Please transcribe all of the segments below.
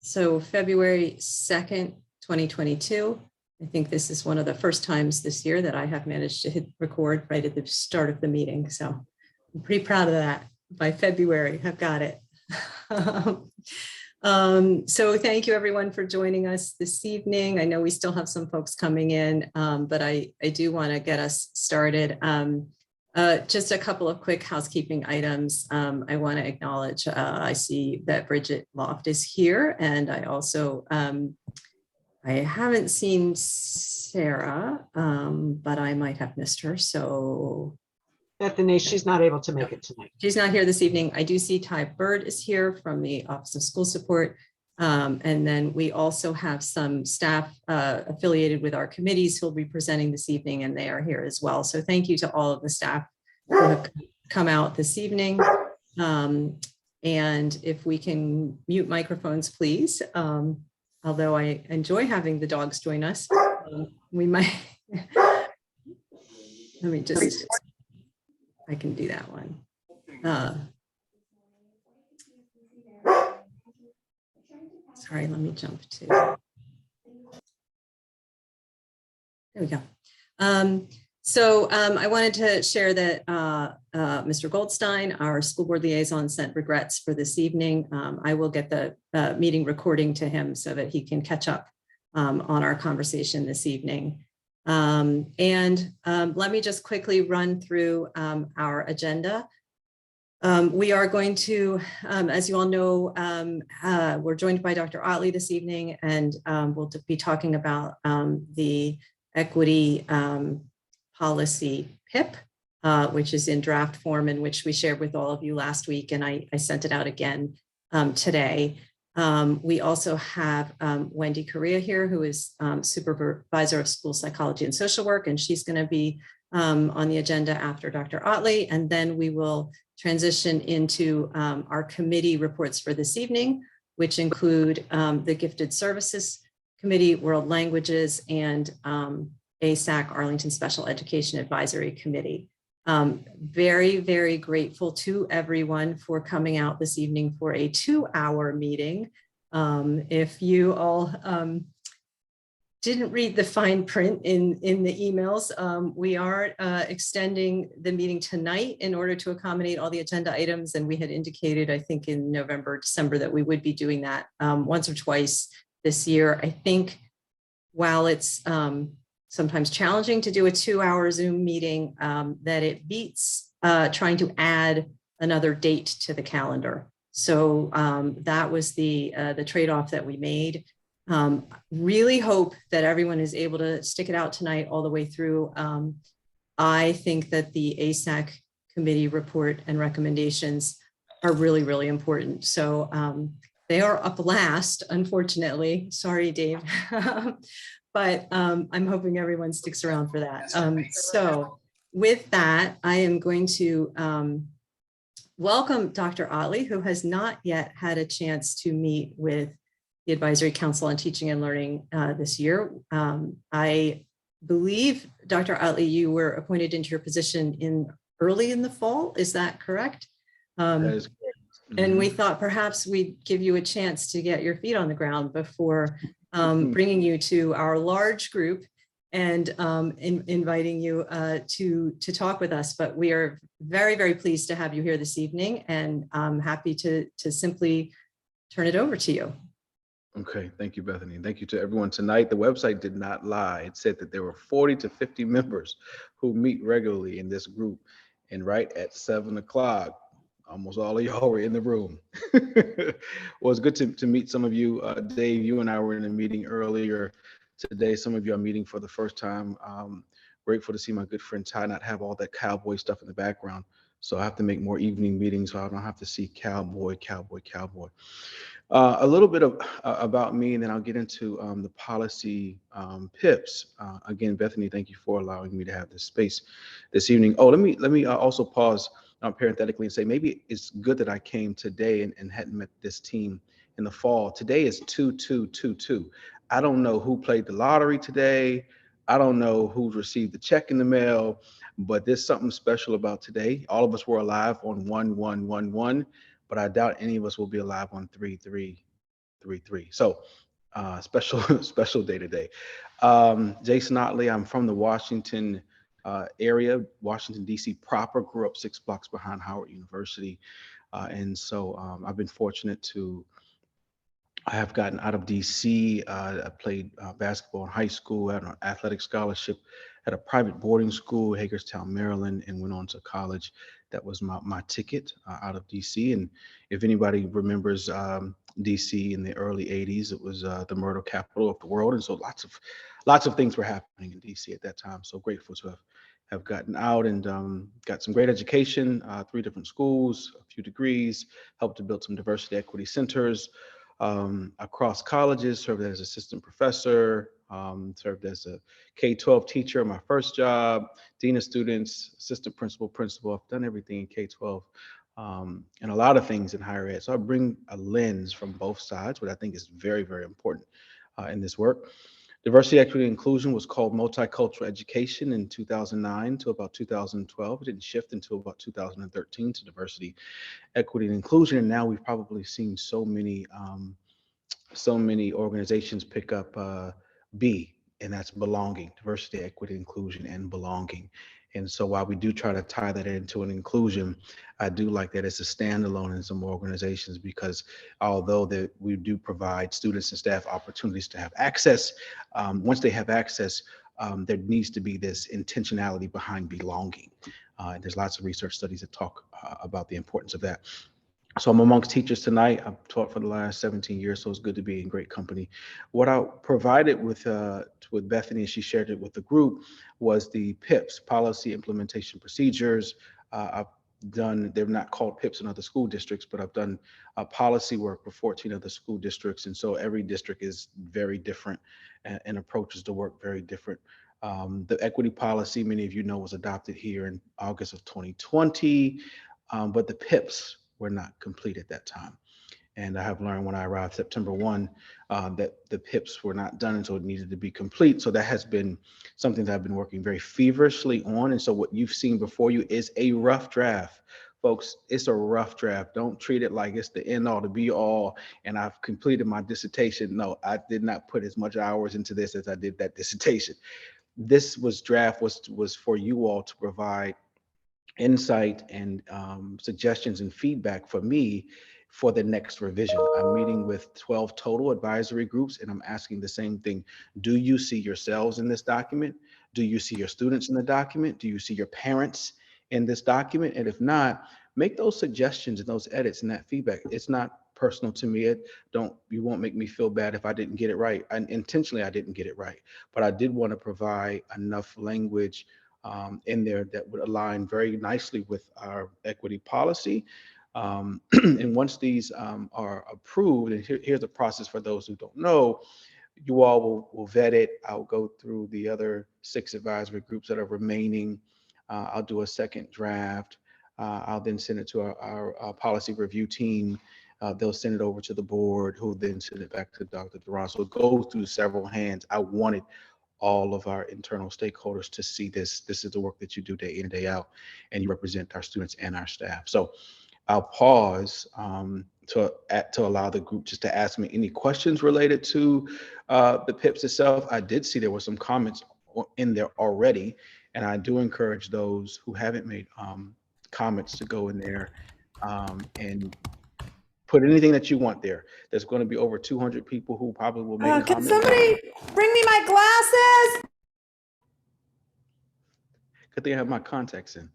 So February 2nd, 2022. I think this is one of the first times this year that I have managed to hit record right at the start of the meeting. So I'm pretty proud of that. By February, I've got it. So thank you everyone for joining us this evening. I know we still have some folks coming in, but I do want to get us started. Just a couple of quick housekeeping items. I want to acknowledge, I see that Bridget Loft is here, and I also, I haven't seen Sarah, but I might have missed her. So Bethany, she's not able to make it tonight. She's not here this evening. I do see Ty Bird is here from the Office of School Support. And then we also have some staff affiliated with our committees who will be presenting this evening, and they are here as well. So thank you to all of the staff who have come out this evening. And if we can mute microphones, please. Although I enjoy having the dogs join us, we might, let me just, I can do that one. Sorry, let me jump to, there we go. I wanted to share that Mr. Goldstein, our school board liaison, sent regrets for this evening. I will get the meeting recording to him so that he can catch up on our conversation this evening. Let me just quickly run through our agenda. We are going to, as you all know, we're joined by Dr. Otley this evening, and we'll be talking about the equity policy PIP, which is in draft form, in which we shared with all of you last week, and I sent it out again today. We also have Wendy Correa here, who is supervisor of school psychology and social work, and she's going to be on the agenda after Dr. Otley, and then we will transition into our committee reports for this evening, which include the Gifted Services Committee, World Languages, and ASAC, Arlington Special Education Advisory Committee. Very, very grateful to everyone for coming out this evening for a 2-hour meeting. If you all didn't read the fine print in the emails, we are extending the meeting tonight in order to accommodate all the agenda items. And we had indicated, I think in November, December, that we would be doing that once or twice this year. I think while it's sometimes challenging to do a 2-hour Zoom meeting, that it beats trying to add another date to the calendar. So that was the trade-off that we made. Really hope that everyone is able to stick it out tonight all the way through. I think that the ASAC committee report and recommendations are really, really important. So they are up last, unfortunately. Sorry, Dave. But I'm hoping everyone sticks around for that. So with that, I am going to welcome Dr. Otley, who has not yet had a chance to meet with the Advisory Council on Teaching and Learning this year. I believe, Dr. Otley, you were appointed into your position early in the fall. Is that correct? That is correct. And we thought perhaps we'd give you a chance to get your feet on the ground before bringing you to our large group and inviting you to talk with us. But we are very, very pleased to have you here this evening, and I'm happy to simply turn it over to you. Okay, thank you, Bethany. Thank you to everyone tonight. The website did not lie. It said that there were 40 to 50 members who meet regularly in this group. And right at 7 o'clock, almost all of y'all were in the room. Well, it's good to meet some of you. Dave, you and I were in a meeting earlier today. Some of you are meeting for the first time. Grateful to see my good friend Ty not have all that cowboy stuff in the background. So I have to make more evening meetings so I don't have to see cowboy. A little bit about me, and then I'll get into the policy PIPs. Again, Bethany, thank you for allowing me to have this space this evening. Oh, let me also pause parenthetically and say maybe it's good that I came today and hadn't met this team in the fall. Today is 2222. I don't know who played the lottery today. I don't know who received the check in the mail, but there's something special about today. All of us were alive on 1111. But I doubt any of us will be alive on 3/3. 1080-888-3333. So special day today. Jason Otley, I'm from the Washington area, Washington, D.C. proper, grew up 6 blocks behind Howard University. And so I've been fortunate I have gotten out of DC. I played basketball in high school, had an athletic scholarship at a private boarding school, Hagerstown, Maryland, and went on to college. That was my ticket out of DC. And if anybody remembers DC in the early 80s, it was the murder capital of the world. And so lots of things were happening in DC at that time. So grateful to have gotten out and got some great education, 3 different schools, a few degrees, helped to build some diversity equity centers across colleges, served as assistant professor, served as a K-12 teacher, my first job, dean of students, assistant principal. I've done everything in K-12 and a lot of things in higher ed. So I bring a lens from both sides, which I think is very, very important in this work. Diversity, equity, and inclusion was called multicultural education in 2009 to about 2012. It didn't shift until about 2013 to diversity, equity, and inclusion. And now we've probably seen so many organizations pick up B, and that's belonging, diversity, equity, inclusion, and belonging. And so while we do try to tie that into an inclusion, I do like that it's a standalone in some organizations, because although we do provide students and staff opportunities to have access, once they have access, there needs to be this intentionality behind belonging. And there's lots of research studies that talk about the importance of that. So I'm amongst teachers tonight. I've taught for the last 17 years, so it's good to be in great company. What I provided with Bethany, and she shared it with the group, was the PIPs, Policy Implementation Procedures. I've done, they're not called PIPs in other school districts, but I've done policy work for 14 other school districts. And so every district is very different and approaches the work very different. The equity policy, many of you know, was adopted here in August of 2020, but the PIPs were not complete at that time. And I have learned when I arrived September 1 that the PIPs were not done, and so it needed to be complete. So that has been something that I've been working very feverishly on. And so what you've seen before you is a rough draft. Folks, it's a rough draft. Don't treat it like it's the end all, the be all, and I've completed my dissertation. No, I did not put as much hours into this as I did that dissertation. This draft was for you all to provide insight and suggestions and feedback for me for the next revision. I'm meeting with 12 total advisory groups, and I'm asking the same thing. Do you see yourselves in this document? Do you see your students in the document? Do you see your parents in this document? And if not, make those suggestions and those edits and that feedback. It's not personal to me. You won't make me feel bad if I didn't get it right. And intentionally, I didn't get it right, but I did want to provide enough language in there that would align very nicely with our equity policy. And once these are approved, and here's the process for those who don't know, you all will vet it. I'll go through the other 6 advisory groups that are remaining. I'll do a second draft. I'll then send it to our policy review team. They'll send it over to the board, who will then send it back to Dr. Duran. So it goes through several hands. I wanted all of our internal stakeholders to see this. This is the work that you do day in, day out, and you represent our students and our staff. So I'll pause to allow the group just to ask me any questions related to the PIPs itself. I did see there were some comments in there already, and I do encourage those who haven't made comments to go in there and put anything that you want there. There's going to be over 200 people who probably will make comments. Can somebody bring me my glasses? Good thing I have my contacts in.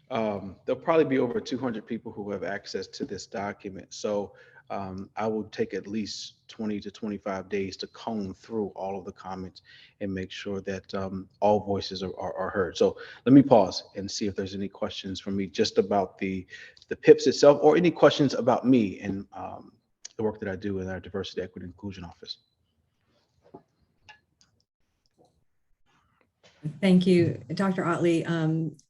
There'll probably be over 200 people who have access to this document. So I will take at least 20 to 25 days to comb through all of the comments and make sure that all voices are heard. So let me pause and see if there's any questions from me just about the PIPs itself, or any questions about me and the work that I do in our Diversity, Equity, and Inclusion Office. Thank you, Dr. Otley.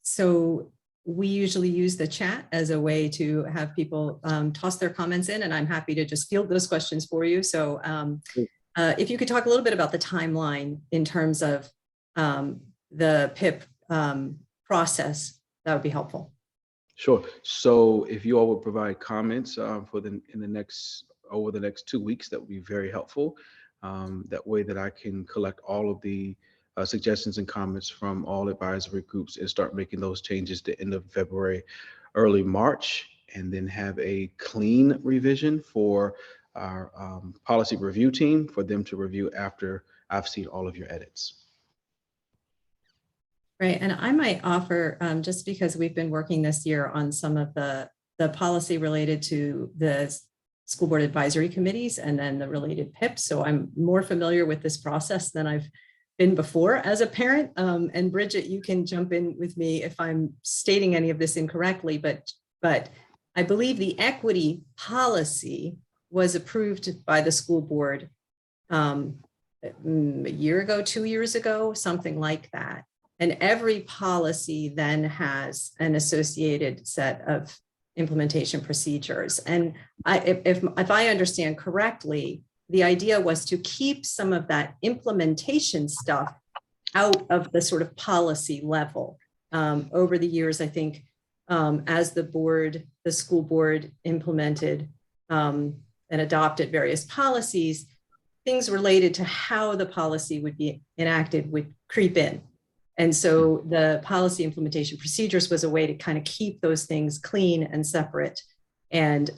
So we usually use the chat as a way to have people toss their comments in, and I'm happy to just field those questions for you. So if you could talk a little bit about the timeline in terms of the PIP process, that would be helpful. Sure. So if you all would provide comments in the next over the next 2 weeks, that would be very helpful. That way that I can collect all of the suggestions and comments from all advisory groups and start making those changes the end of February, early March, and then have a clean revision for our policy review team for them to review after I've seen all of your edits. Right, and I might offer, just because we've been working this year on some of the policy related to the school board advisory committees and then the related PIPs. So I'm more familiar with this process than I've been before as a parent. And Bridget, you can jump in with me if I'm stating any of this incorrectly, but I believe the equity policy was approved by the school board a year ago, 2 years ago, something like that. And every policy then has an associated set of implementation procedures. And if I understand correctly, the idea was to keep some of that implementation stuff out of the sort of policy level. Over the years, I think, as the school board implemented and adopted various policies, things related to how the policy would be enacted would creep in. And so the policy implementation procedures was a way to kind of keep those things clean and separate. And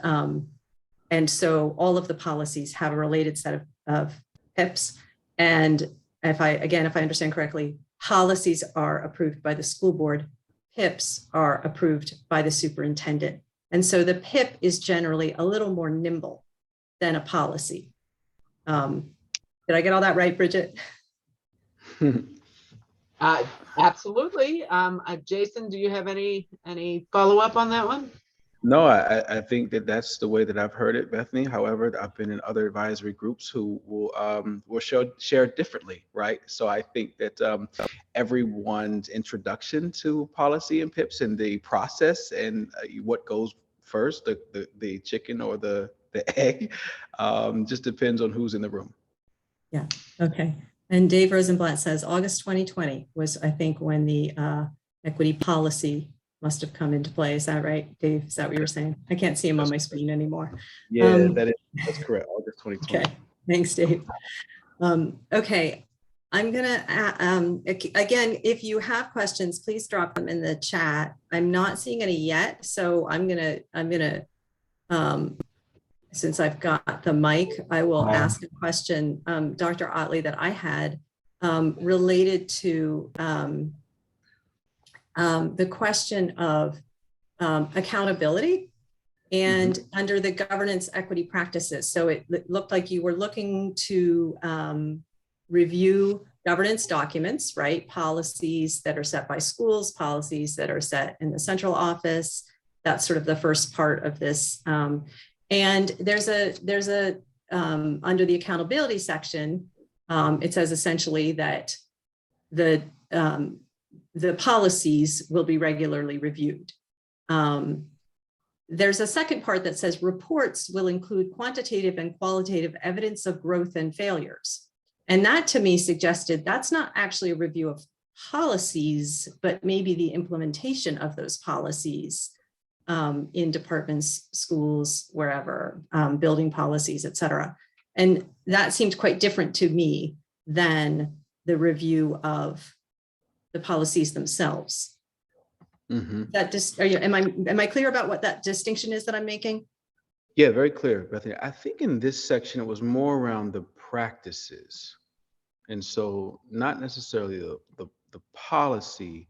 so all of the policies have a related set of PIPs. And if I understand correctly, policies are approved by the school board, PIPs are approved by the superintendent. And so the PIP is generally a little more nimble than a policy. Did I get all that right, Bridget? Absolutely. Jason, do you have any follow-up on that one? No, I think that that's the way that I've heard it, Bethany. However, I've been in other advisory groups who will share differently, right? So I think that everyone's introduction to policy and PIPs and the process and what goes first, the chicken or the egg, just depends on who's in the room. Yeah. Okay. And Dave Rosenblatt says August 2020 was, I think, when the equity policy must have come into play. Is that right, Dave? Is that what you were saying? I can't see him on my screen anymore. Yeah, that's correct. August 2020. Okay. Thanks, Dave. Okay. I'm gonna again, if you have questions, please drop them in the chat. I'm not seeing any yet, so I'm gonna since I've got the mic, I will ask a question, Dr. Otley, that I had related to the question of accountability and under the governance equity practices. So it looked like you were looking to review governance documents, right? Policies that are set by schools, policies that are set in the central office. That's sort of the first part of this. And there's a under the accountability section, it says essentially that the policies will be regularly reviewed. There's a second part that says reports will include quantitative and qualitative evidence of growth and failures. And that to me suggested that's not actually a review of policies, but maybe the implementation of those policies in departments, schools, wherever, building policies, et cetera. And that seemed quite different to me than the review of the policies themselves. That just, am I clear about what that distinction is that I'm making? Yeah, very clear, Bethany. I think in this section, it was more around the practices. And so not necessarily the policy,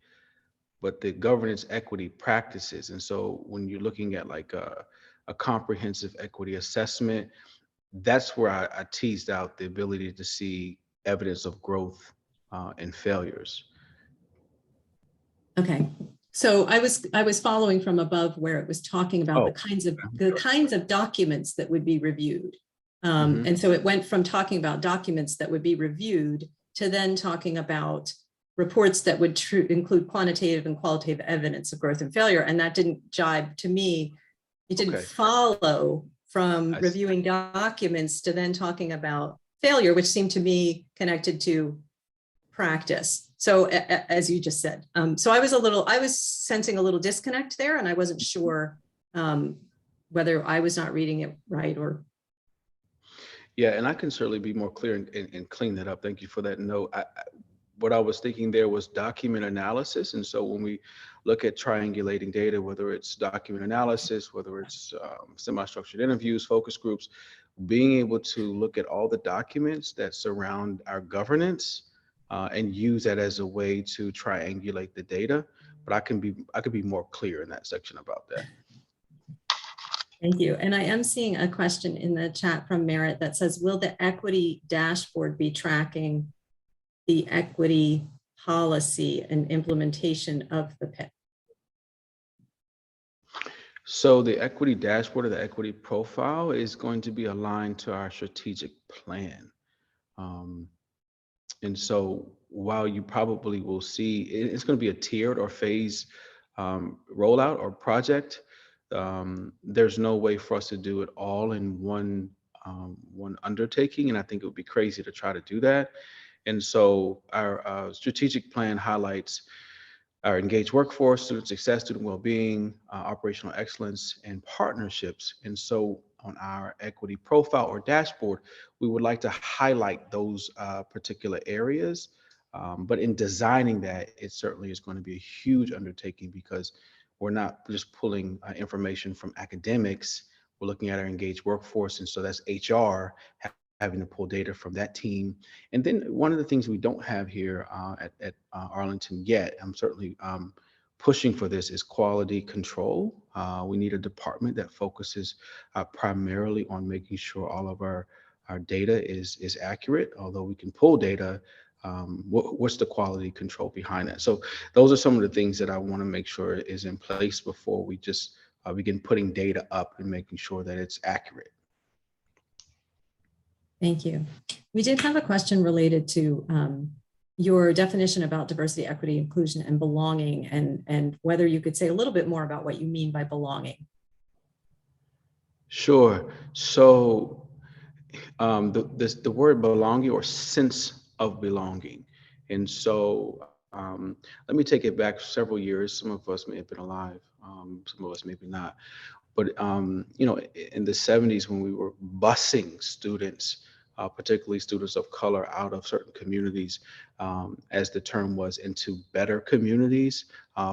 but the governance equity practices. And so when you're looking at like a comprehensive equity assessment, that's where I teased out the ability to see evidence of growth and failures. Okay. So I was following from above where it was talking about the kinds of documents that would be reviewed. And so it went from talking about documents that would be reviewed to then talking about reports that would include quantitative and qualitative evidence of growth and failure. And that didn't jibe to me. It didn't follow from reviewing documents to then talking about failure, which seemed to me connected to practice. So as you just said, so I was sensing a little disconnect there, and I wasn't sure whether I was not reading it right or Yeah, and I can certainly be more clear and clean that up. Thank you for that note. What I was thinking there was document analysis. And so when we look at triangulating data, whether it's document analysis, whether it's semi-structured interviews, focus groups, being able to look at all the documents that surround our governance and use that as a way to triangulate the data. But I could be more clear in that section about that. Thank you. And I am seeing a question in the chat from Merritt that says, will the equity dashboard be tracking the equity policy and implementation of the PIP? So the equity dashboard or the equity profile is going to be aligned to our strategic plan. And so while you probably will see, it's going to be a tiered or phased rollout or project, there's no way for us to do it all in one undertaking. And I think it would be crazy to try to do that. And so our strategic plan highlights our engaged workforce, student success, student well-being, operational excellence, and partnerships. And so on our equity profile or dashboard, we would like to highlight those particular areas. But in designing that, it certainly is going to be a huge undertaking because we're not just pulling information from academics. We're looking at our engaged workforce. And so that's HR having to pull data from that team. And then one of the things we don't have here at Arlington yet, I'm certainly pushing for this, is quality control. We need a department that focuses primarily on making sure all of our data is accurate. Although we can pull data, what's the quality control behind that? So those are some of the things that I want to make sure is in place before we just begin putting data up and making sure that it's accurate. Thank you. We did have a question related to your definition about diversity, equity, inclusion, and belonging, and whether you could say a little bit more about what you mean by belonging. Sure. So the word belonging or sense of belonging. And so let me take it back several years. Some of us may have been alive, some of us maybe not. But you know, in the 70s, when we were busing students, particularly students of color, out of certain communities, as the term was, into better communities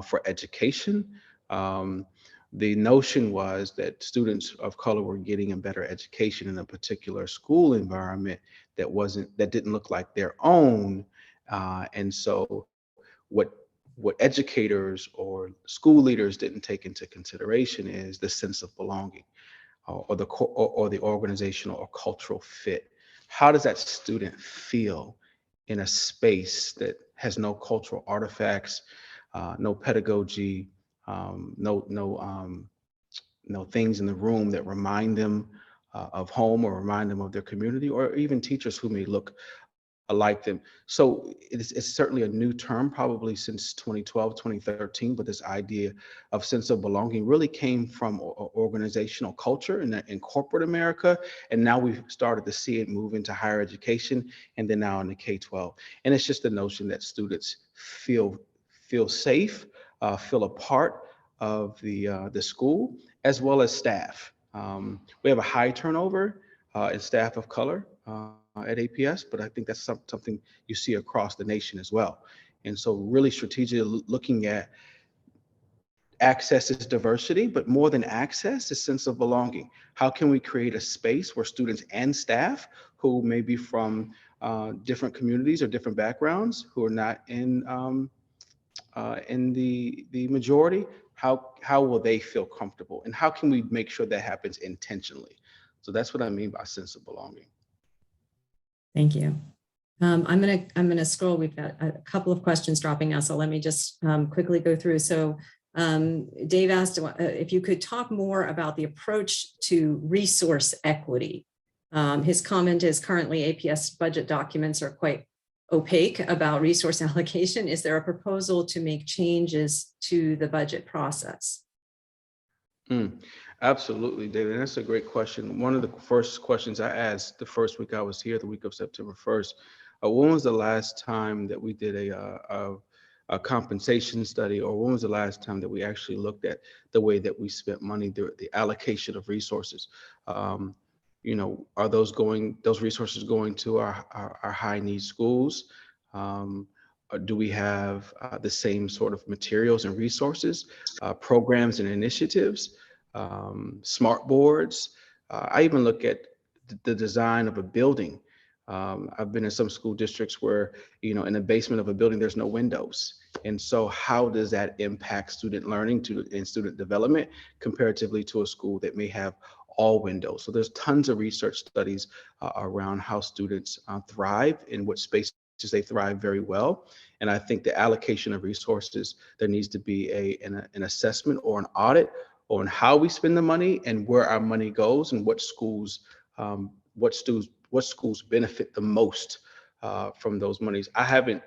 for education, the notion was that students of color were getting a better education in a particular school environment that didn't look like their own, and so what educators or school leaders didn't take into consideration is the sense of belonging or the organizational or cultural fit. How does that student feel in a space that has no cultural artifacts, no pedagogy, no things in the room that remind them of home or remind them of their community, or even teachers who may look like them. So it's certainly a new term, probably since 2012, 2013, but this idea of sense of belonging really came from organizational culture in corporate America. And now we've started to see it move into higher education and then now in the K-12. And it's just the notion that students feel safe, feel a part of the school, as well as staff. We have a high turnover in staff of color at APS, but I think that's something you see across the nation as well. And so really strategically looking at access is diversity, but more than access is sense of belonging. How can we create a space where students and staff who may be from different communities or different backgrounds, who are not in the majority, how will they feel comfortable? And how can we make sure that happens intentionally? So that's what I mean by sense of belonging. Thank you. I'm gonna scroll. We've got a couple of questions dropping now, so let me just quickly go through. So Dave asked if you could talk more about the approach to resource equity. His comment is currently APS budget documents are quite opaque about resource allocation. Is there a proposal to make changes to the budget process? Absolutely, David. That's a great question. One of the first questions I asked the first week I was here, the week of September 1st, when was the last time that we did a compensation study, or when was the last time that we actually looked at the way that we spent money, the allocation of resources? are those resources going to our high need schools? Or do we have the same sort of materials and resources, programs and initiatives, smart boards? I even look at the design of a building. I've been in some school districts where, in the basement of a building, there's no windows. And so how does that impact student learning and student development comparatively to a school that may have all windows? So there's tons of research studies around how students thrive, in what spaces they thrive very well. And I think the allocation of resources, there needs to be an assessment or an audit on how we spend the money and where our money goes, and what schools benefit the most from those monies. I haven't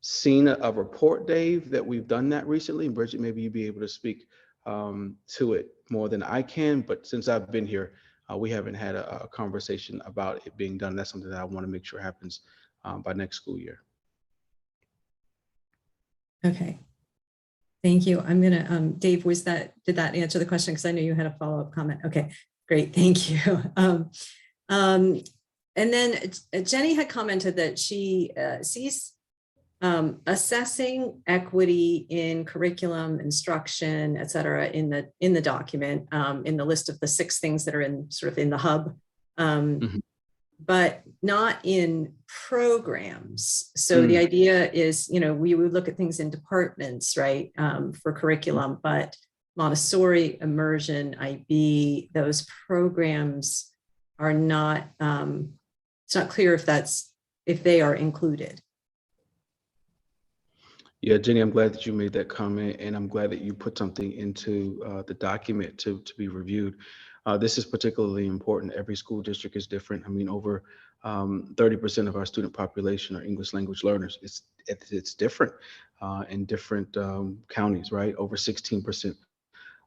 seen a report, Dave, that we've done that recently. Bridget, maybe you'd be able to speak to it more than I can, but since I've been here, we haven't had a conversation about it being done. That's something that I want to make sure happens by next school year. Okay. Thank you. I'm gonna, Dave, did that answer the question? Because I know you had a follow-up comment. Okay, great, thank you. And then Jenny had commented that she sees assessing equity in curriculum, instruction, et cetera, in the document, in the list of the 6 things that are in the hub, but not in programs. So the idea is, we would look at things in departments, right, for curriculum, but Montessori, Immersion, IB, those programs are not, it's not clear if they are included. Yeah, Jenny, I'm glad that you made that comment, and I'm glad that you put something into the document to be reviewed. This is particularly important. Every school district is different. I mean, over 30% of our student population are English language learners. It's different in different counties, right? Over 16%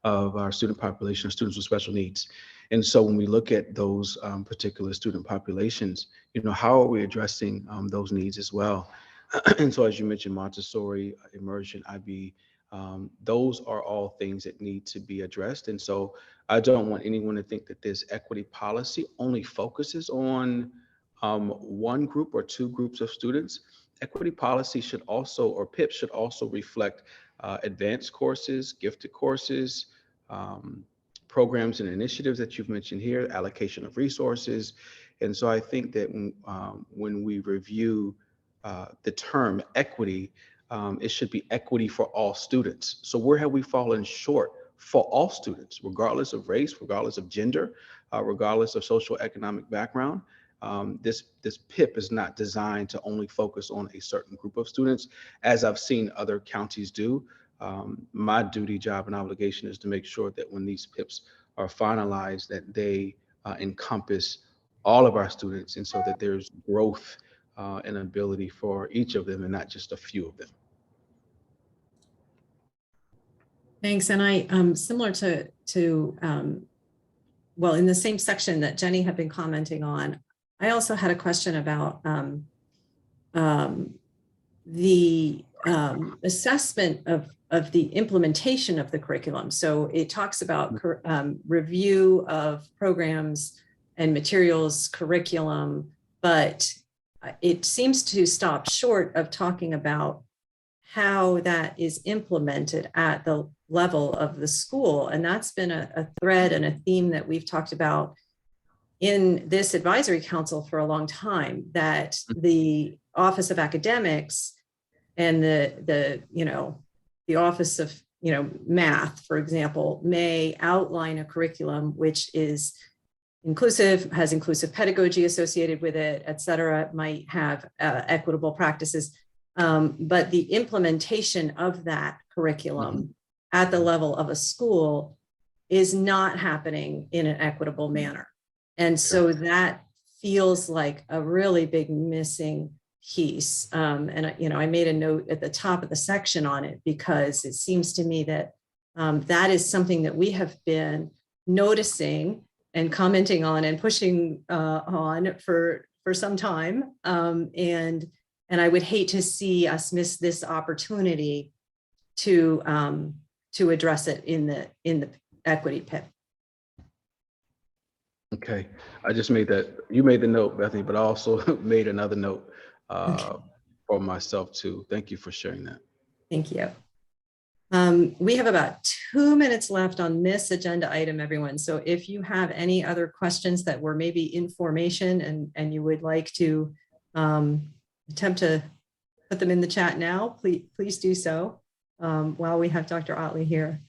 of our student population are students with special needs. And so when we look at those particular student populations, how are we addressing those needs as well? And so, as you mentioned, Montessori, Immersion, IB, those are all things that need to be addressed. And so I don't want anyone to think that this equity policy only focuses on one group or 2 groups of students. Equity policy should also, or PIP should also reflect advanced courses, gifted courses, programs and initiatives that you've mentioned here, allocation of resources. And so I think that when we review the term equity, it should be equity for all students. So where have we fallen short for all students, regardless of race, regardless of gender, regardless of social economic background? This PIP is not designed to only focus on a certain group of students, as I've seen other counties do. My duty, job, and obligation is to make sure that when these PIPs are finalized, that they encompass all of our students, and so that there's growth and ability for each of them, and not just a few of them. Thanks. And I, similar to well, in the same section that Jenny had been commenting on, I also had a question about the assessment of the implementation of the curriculum. So it talks about review of programs and materials, curriculum, but it seems to stop short of talking about how that is implemented at the level of the school. And that's been a thread and a theme that we've talked about in this advisory council for a long time, that the Office of Academics and the Office of Math, for example, may outline a curriculum which is inclusive, has inclusive pedagogy associated with it, et cetera, might have equitable practices. But the implementation of that curriculum at the level of a school is not happening in an equitable manner. And so that feels like a really big missing piece. And I made a note at the top of the section on it, because it seems to me that that is something that we have been noticing and commenting on and pushing on for some time. And I would hate to see us miss this opportunity to address it in the equity PIP. Okay, I just made that, you made the note, Bethany, but I also made another note Okay. for myself too. Thank you for sharing that. Thank you. We have about 2 minutes left on this agenda item, everyone. So if you have any other questions that were maybe information and you would like to attempt to put them in the chat now, please do so while we have Dr. Otley here.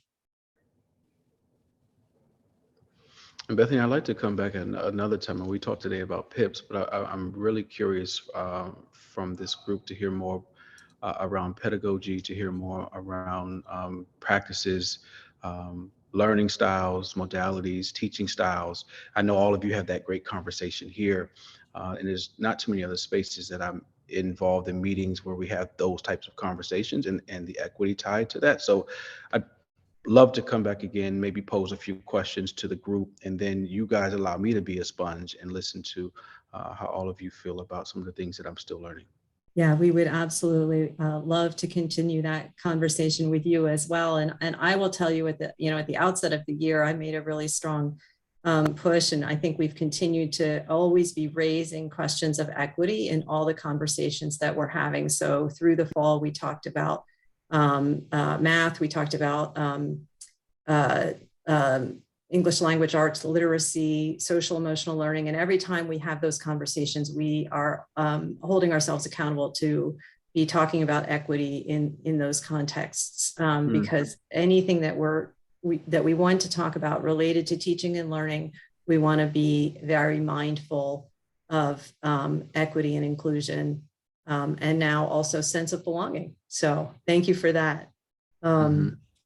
And Bethany, I'd like to come back at another time, and we talked today about PIPs, but I'm really curious from this group to hear more around pedagogy, to hear more around practices, learning styles, modalities, teaching styles. I know all of you have that great conversation here, and there's not too many other spaces that I'm involved in meetings where we have those types of conversations and the equity tied to that. So I'd love to come back again, maybe pose a few questions to the group, and then you guys allow me to be a sponge and listen to how all of you feel about some of the things that I'm still learning. Yeah, we would absolutely love to continue that conversation with you as well. And I will tell you at the outset of the year, I made a really strong push, and I think we've continued to always be raising questions of equity in all the conversations that we're having. So through the fall, we talked about math, we talked about English language arts, literacy, social emotional learning. And every time we have those conversations, we are holding ourselves accountable to be talking about equity in those contexts, because anything that we want to talk about related to teaching and learning, we want to be very mindful of equity and inclusion, and now also sense of belonging. So thank you for that.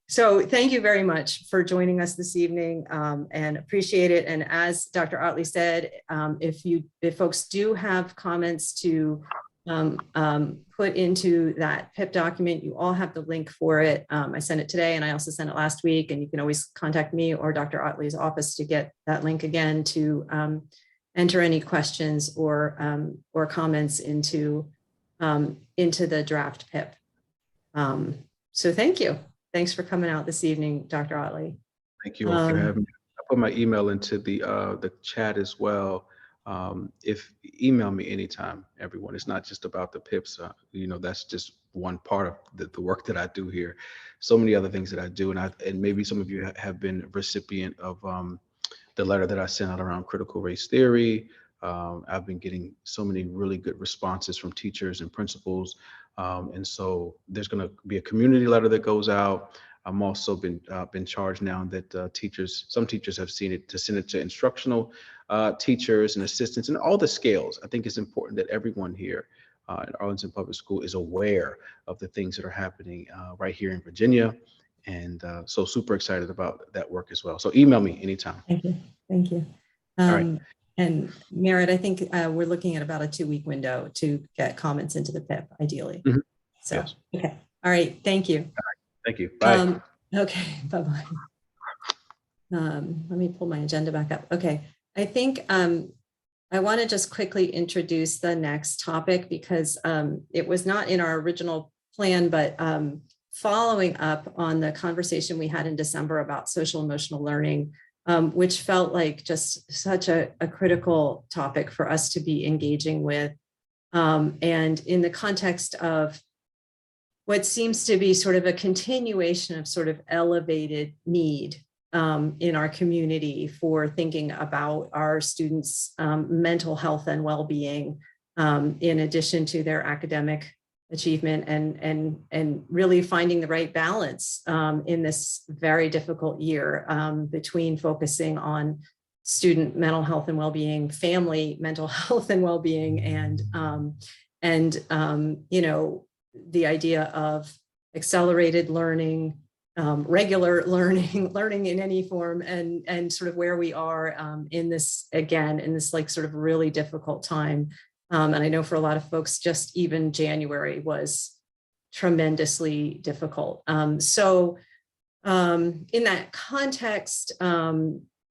So thank you very much for joining us this evening, and appreciate it. And as Dr. Otley said, if folks do have comments to put into that PIP document, you all have the link for it. I sent it today, and I also sent it last week, and you can always contact me or Dr. Otley's office to get that link again to enter any questions or comments into the draft PIP. So thank you. Thanks for coming out this evening, Dr. Otley. Thank you all for having me. I put my email into the chat as well. If email me anytime, everyone. It's not just about the PIPs. That's just one part of the work that I do here. So many other things that I do, and maybe some of you have been recipient of the letter that I sent out around critical race theory. I've been getting so many really good responses from teachers and principals. And so there's going to be a community letter that goes out. I'm also been charged now that some teachers have seen it to send it to instructional teachers and assistants and all the scales. I think it's important that everyone here at Arlington Public School is aware of the things that are happening right here in Virginia. And so super excited about that work as well. So email me anytime. Thank you. Thank you. All right. And Merritt, I think we're looking at about a 2-week window to get comments into the PIP, ideally. So, yes. Okay. All right. Thank you. Thank you. Bye. Okay. Bye-bye. Let me pull my agenda back up. Okay. I think I want to just quickly introduce the next topic because it was not in our original plan, but following up on the conversation we had in December about social emotional learning, which felt like just such a critical topic for us to be engaging with. And in the context of what seems to be sort of a continuation of sort of elevated need in our community for thinking about our students' mental health and well-being, in addition to their academic achievement, and really finding the right balance in this very difficult year between focusing on student mental health and well-being, family mental health and well-being, and the idea of accelerated learning, regular learning in any form, and sort of where we are in this like sort of really difficult time. And I know for a lot of folks, just even January was tremendously difficult. So in that context,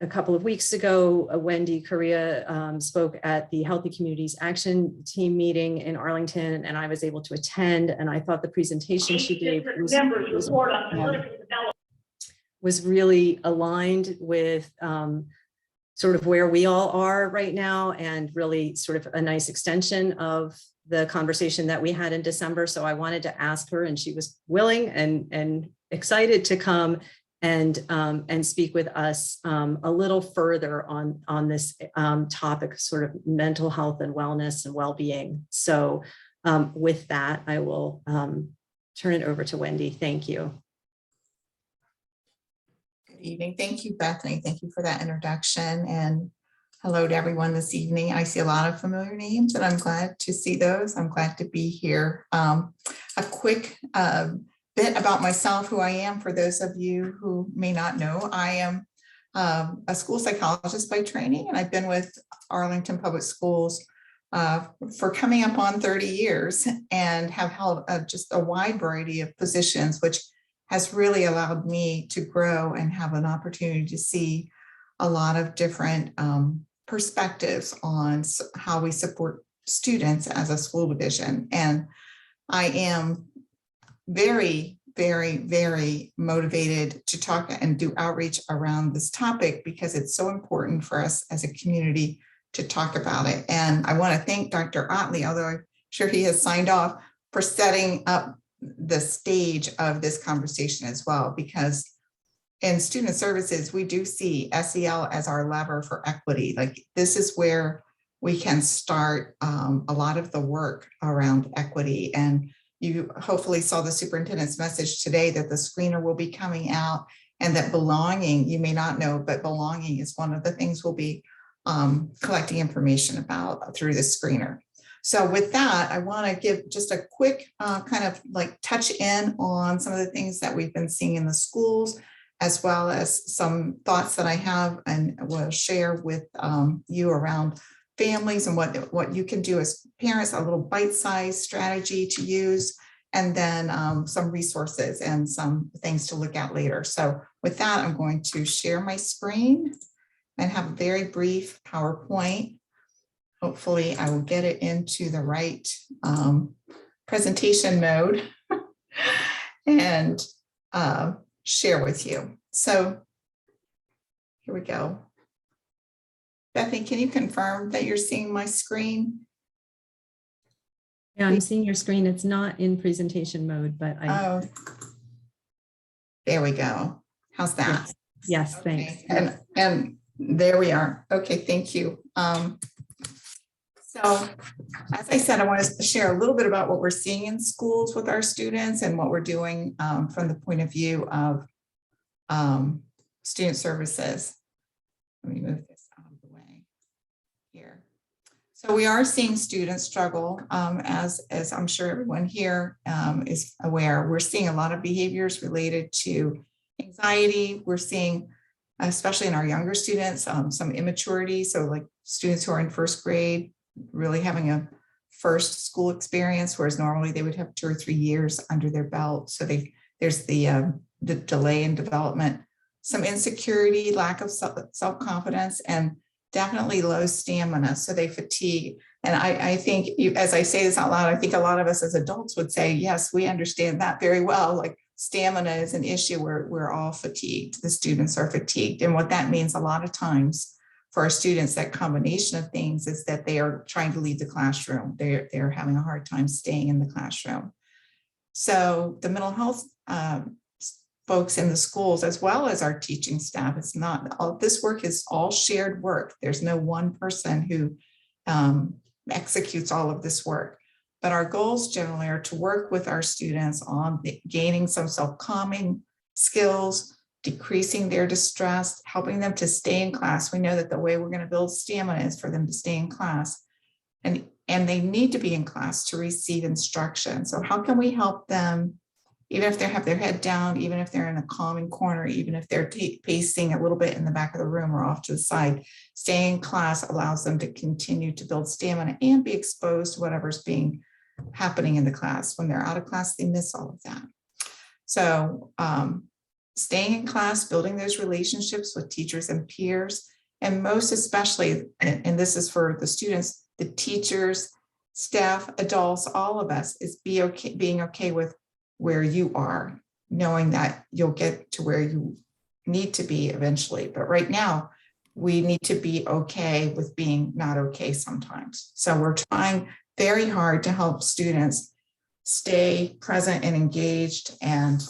a couple of weeks ago, Wendy Correa spoke at the Healthy Communities Action Team meeting in Arlington, and I was able to attend. And I thought the presentation she gave was really aligned with sort of where we all are right now, and really sort of a nice extension of the conversation that we had in December. So I wanted to ask her, and she was willing and excited to come and speak with us a little further on this topic, sort of mental health and wellness and well-being. So with that, I will turn it over to Wendy. Thank you. Good evening. Thank you, Bethany. Thank you for that introduction, and hello to everyone this evening. I see a lot of familiar names, and I'm glad to see those. I'm glad to be here. A quick bit about myself, who I am, for those of you who may not know. I am a school psychologist by training, and I've been with Arlington Public Schools for coming up on 30 years, and have held just a wide variety of positions, which has really allowed me to grow and have an opportunity to see a lot of different perspectives on how we support students as a school division. And I am very, very, very motivated to talk and do outreach around this topic, because it's so important for us as a community to talk about it. And I want to thank Dr. Otley, although I'm sure he has signed off, for setting up the stage of this conversation as well, because in student services, we do see SEL as our lever for equity. Like, this is where we can start a lot of the work around equity. And you hopefully saw the superintendent's message today that the screener will be coming out, and that belonging, you may not know, but belonging is one of the things we'll be collecting information about through the screener. So with that, I want to give just a quick kind of like touch in on some of the things that we've been seeing in the schools, as well as some thoughts that I have and will share with you around families and what you can do as parents, a little bite-sized strategy to use, and then some resources and some things to look at later. So with that, I'm going to share my screen and have a very brief PowerPoint. Hopefully I will get it into the right presentation mode and share with you. So here we go. Bethany, can you confirm that you're seeing my screen? Yeah, I'm seeing your screen. It's not in presentation mode, but Oh, there we go. How's that? Yes, Okay. thanks. And there we are. Okay, thank you. So as I said, I want to share a little bit about what we're seeing in schools with our students and what we're doing from the point of view of student services. Let me move this out of the way here. So we are seeing students struggle, as I'm sure everyone here is aware. We're seeing a lot of behaviors related to anxiety. We're seeing, especially in our younger students, some immaturity. So like students who are in first grade, really having a first school experience, whereas normally they would have 2 or 3 years under their belt. So there's the delay in development, some insecurity, lack of self-confidence, and definitely low stamina. So they fatigue. And I think, as I say this out loud, I think a lot of us as adults would say, yes, we understand that very well. Like, stamina is an issue where we're all fatigued. The students are fatigued. And what that means a lot of times for our students, that combination of things, is that they are trying to leave the classroom. They're having a hard time staying in the classroom. So the mental health folks in the schools, as well as our teaching staff, it's not all, this work is all shared work. There's no one person who executes all of this work. But our goals generally are to work with our students on gaining some self-calming skills, decreasing their distress, helping them to stay in class. We know that the way we're going to build stamina is for them to stay in class. And they need to be in class to receive instruction. So how can we help them, even if they have their head down, even if they're in a calming corner, even if they're pacing a little bit in the back of the room or off to the side? Staying in class allows them to continue to build stamina and be exposed to whatever's happening in the class. When they're out of class, they miss all of that. So staying in class, building those relationships with teachers and peers, and most especially, and this is for the students, the teachers, staff, adults, all of us, is being okay with where you are, knowing that you'll get to where you need to be eventually. But right now, we need to be okay with being not okay sometimes. So we're trying very hard to help students stay present and engaged and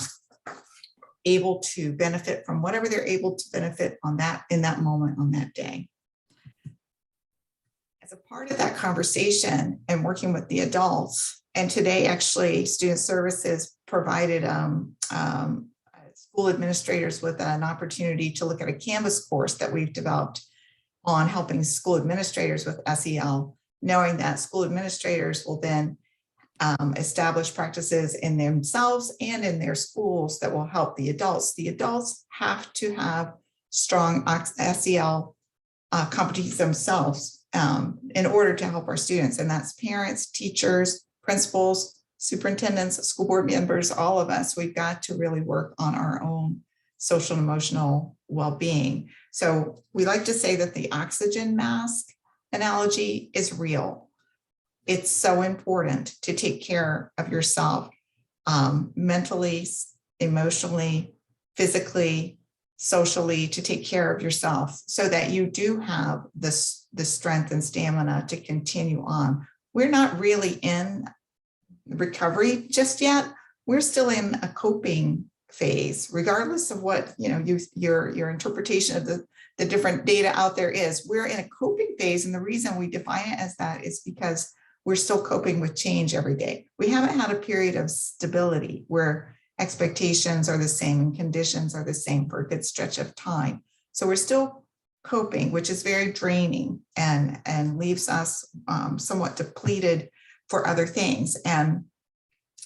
able to benefit from whatever they're able to benefit on that in that moment on that day. As a part of that conversation and working with the adults, and today actually Student Services provided school administrators with an opportunity to look at a Canvas course that we've developed on helping school administrators with SEL, knowing that school administrators will then establish practices in themselves and in their schools that will help the adults. The adults have to have strong SEL competencies themselves in order to help our students. And that's parents, teachers, principals, superintendents, school board members, all of us. We've got to really work on our own social and emotional well-being. So we like to say that the oxygen mask analogy is real. It's so important to take care of yourself mentally, emotionally, physically, socially, to take care of yourself so that you do have the strength and stamina to continue on. We're not really in recovery just yet. We're still in a coping phase, regardless of what your interpretation of the different data out there is. We're in a coping phase, and the reason we define it as that is because we're still coping with change every day. We haven't had a period of stability where expectations are the same and conditions are the same for a good stretch of time. So we're still coping, which is very draining and leaves us somewhat depleted for other things. And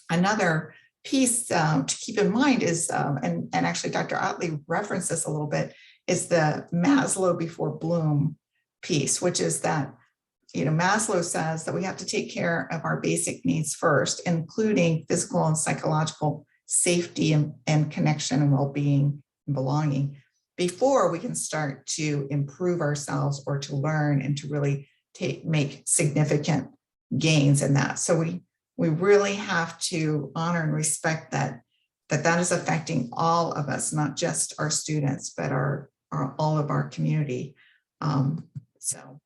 another piece to keep in mind is, and actually Dr. Otley referenced this a little bit, is the Maslow before Bloom piece, which is that, Maslow says that we have to take care of our basic needs first, including physical and psychological safety and connection and well-being and belonging, before we can start to improve ourselves or to learn and to really make significant gains in that. So we really have to honor and respect that is affecting all of us, not just our students, but all of our community. So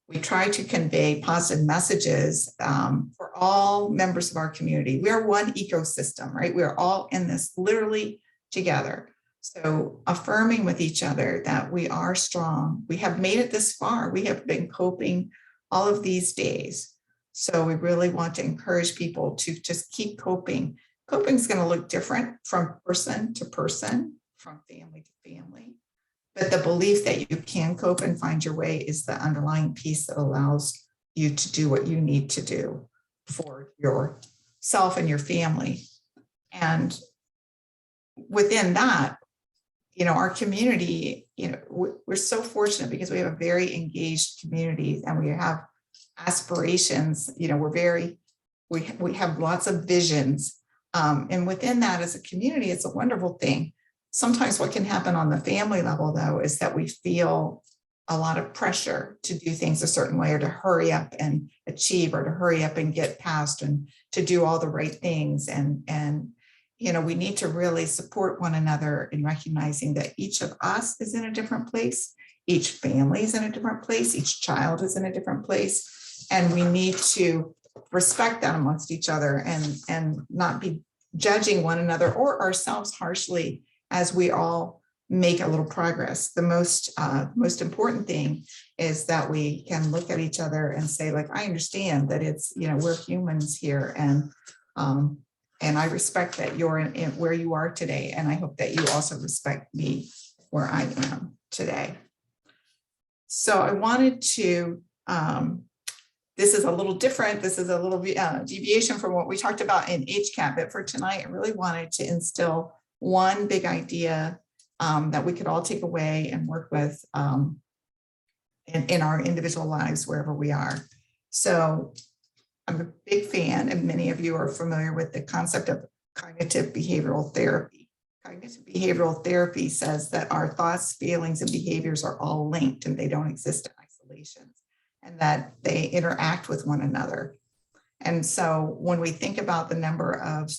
we try to convey positive messages for all members of our community. We are one ecosystem, right? We are all in this literally together. So affirming with each other that we are strong. We have made it this far. We have been coping all of these days. So we really want to encourage people to just keep coping. Coping is going to look different from person to person, from family to family. But the belief that you can cope and find your way is the underlying piece that allows you to do what you need to do for yourself and your family. And within that, our community, we're so fortunate because we have a very engaged community and we have aspirations. We have lots of visions. And within that, as a community, it's a wonderful thing. Sometimes what can happen on the family level, though, is that we feel a lot of pressure to do things a certain way, or to hurry up and achieve, or to hurry up and get past, and to do all the right things. And we need to really support one another in recognizing that each of us is in a different place. Each family is in a different place. Each child is in a different place. And we need to respect that amongst each other and not be judging one another or ourselves harshly as we all make a little progress. The most important thing is that we can look at each other and say, like, I understand that it's, we're humans here, and I respect that you're in where you are today, and I hope that you also respect me where I am today. So I wanted to, this is a little different. This is a little deviation from what we talked about in HCAT, but for tonight, I really wanted to instill one big idea that we could all take away and work with in our individual lives, wherever we are. So I'm a big fan, and many of you are familiar with the concept of cognitive behavioral therapy. Cognitive behavioral therapy says that our thoughts, feelings, and behaviors are all linked, and they don't exist in isolation, and that they interact with one another. And so when we think about the number of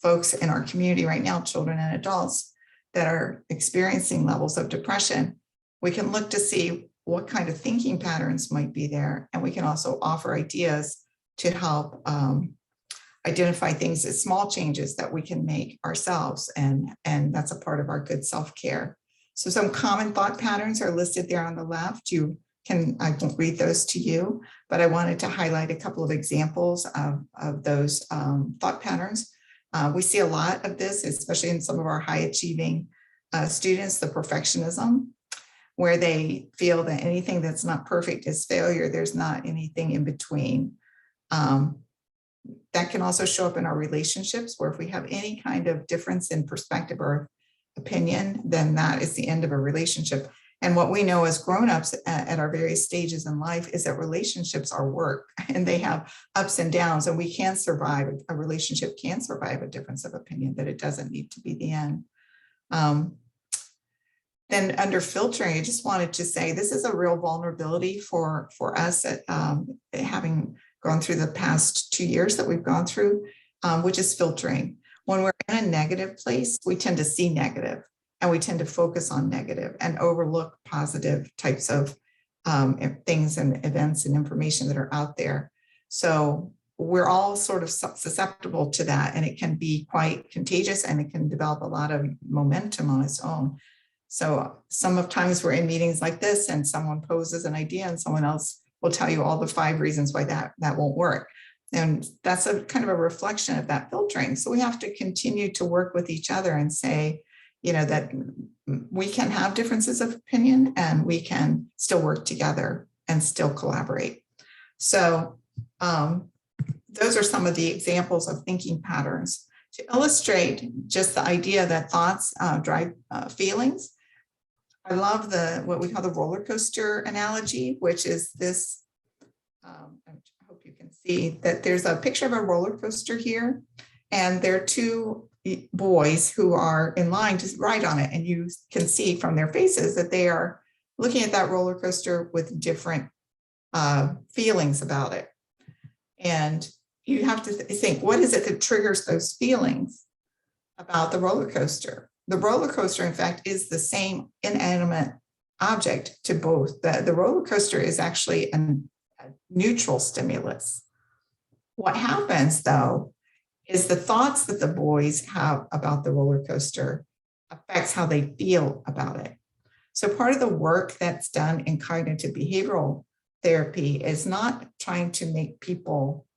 folks in our community right now, children and adults, that are experiencing levels of depression, We can look to see what kind of thinking patterns might be there. And we can also offer ideas to help identify things as small changes that we can make ourselves. And that's a part of our good self-care. So some common thought patterns are listed there on the left. I won't read those to you, but I wanted to highlight a couple of examples of those thought patterns. We see a lot of this, especially in some of our high achieving students, the perfectionism, where they feel that anything that's not perfect is failure. There's not anything in between. That can also show up in our relationships, where if we have any kind of difference in perspective or opinion, then that is the end of a relationship. And what we know as grownups at our various stages in life is that relationships are work, and they have ups and downs, and we can survive, a relationship can survive a difference of opinion, that it doesn't need to be the end. Then under filtering, I just wanted to say this is a real vulnerability for us at, having gone through the past 2 years that we've gone through, which is filtering. When we're in a negative place, we tend to see negative, and we tend to focus on negative and overlook positive types of things and events and information that are out there. So we're all sort of susceptible to that, and it can be quite contagious, and it can develop a lot of momentum on its own. So sometimes we're in meetings like this and someone poses an idea and someone else will tell you all the 5 reasons why that won't work. And that's a kind of a reflection of that filtering. So we have to continue to work with each other and say, that we can have differences of opinion and we can still work together and still collaborate. So those are some of the examples of thinking patterns to illustrate just the idea that thoughts drive feelings. I love what we call the roller coaster analogy, which is this. I hope you can see that there's a picture of a roller coaster here, and there are 2 boys who are in line to ride on it, and you can see from their faces that they are looking at that roller coaster with different feelings about it. And you have to think, what is it that triggers those feelings about the roller coaster? The roller coaster, in fact, is the same inanimate object to both. The roller coaster is actually a neutral stimulus. What happens, though, is the thoughts that the boys have about the roller coaster affects how they feel about it. So part of the work that's done in cognitive behavioral therapy is not trying to make people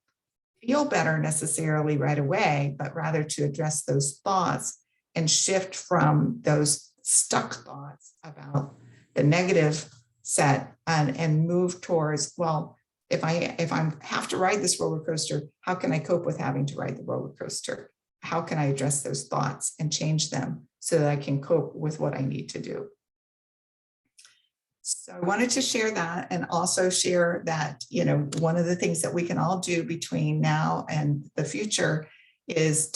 feel better necessarily right away, but rather to address those thoughts and shift from those stuck thoughts about the negative set and move towards, well, if I have to ride this roller coaster, how can I cope with having to ride the roller coaster? How can I address those thoughts and change them so that I can cope with what I need to do? So I wanted to share that, and also share that, one of the things that we can all do between now and the future is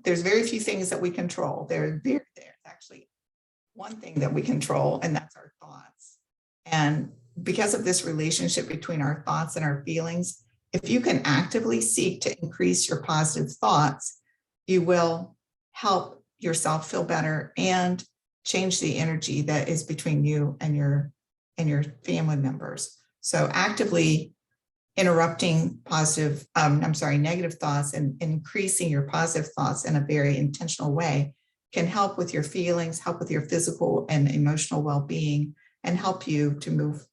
there's very few things that we control. There's actually one thing that we control, and that's our thoughts. And because of this relationship between our thoughts and our feelings, if you can actively seek to increase your positive thoughts, you will help yourself feel better and change the energy that is between you and your family members. So actively interrupting negative thoughts and increasing your positive thoughts in a very intentional way can help with your feelings, help with your physical and emotional well-being, and help you to move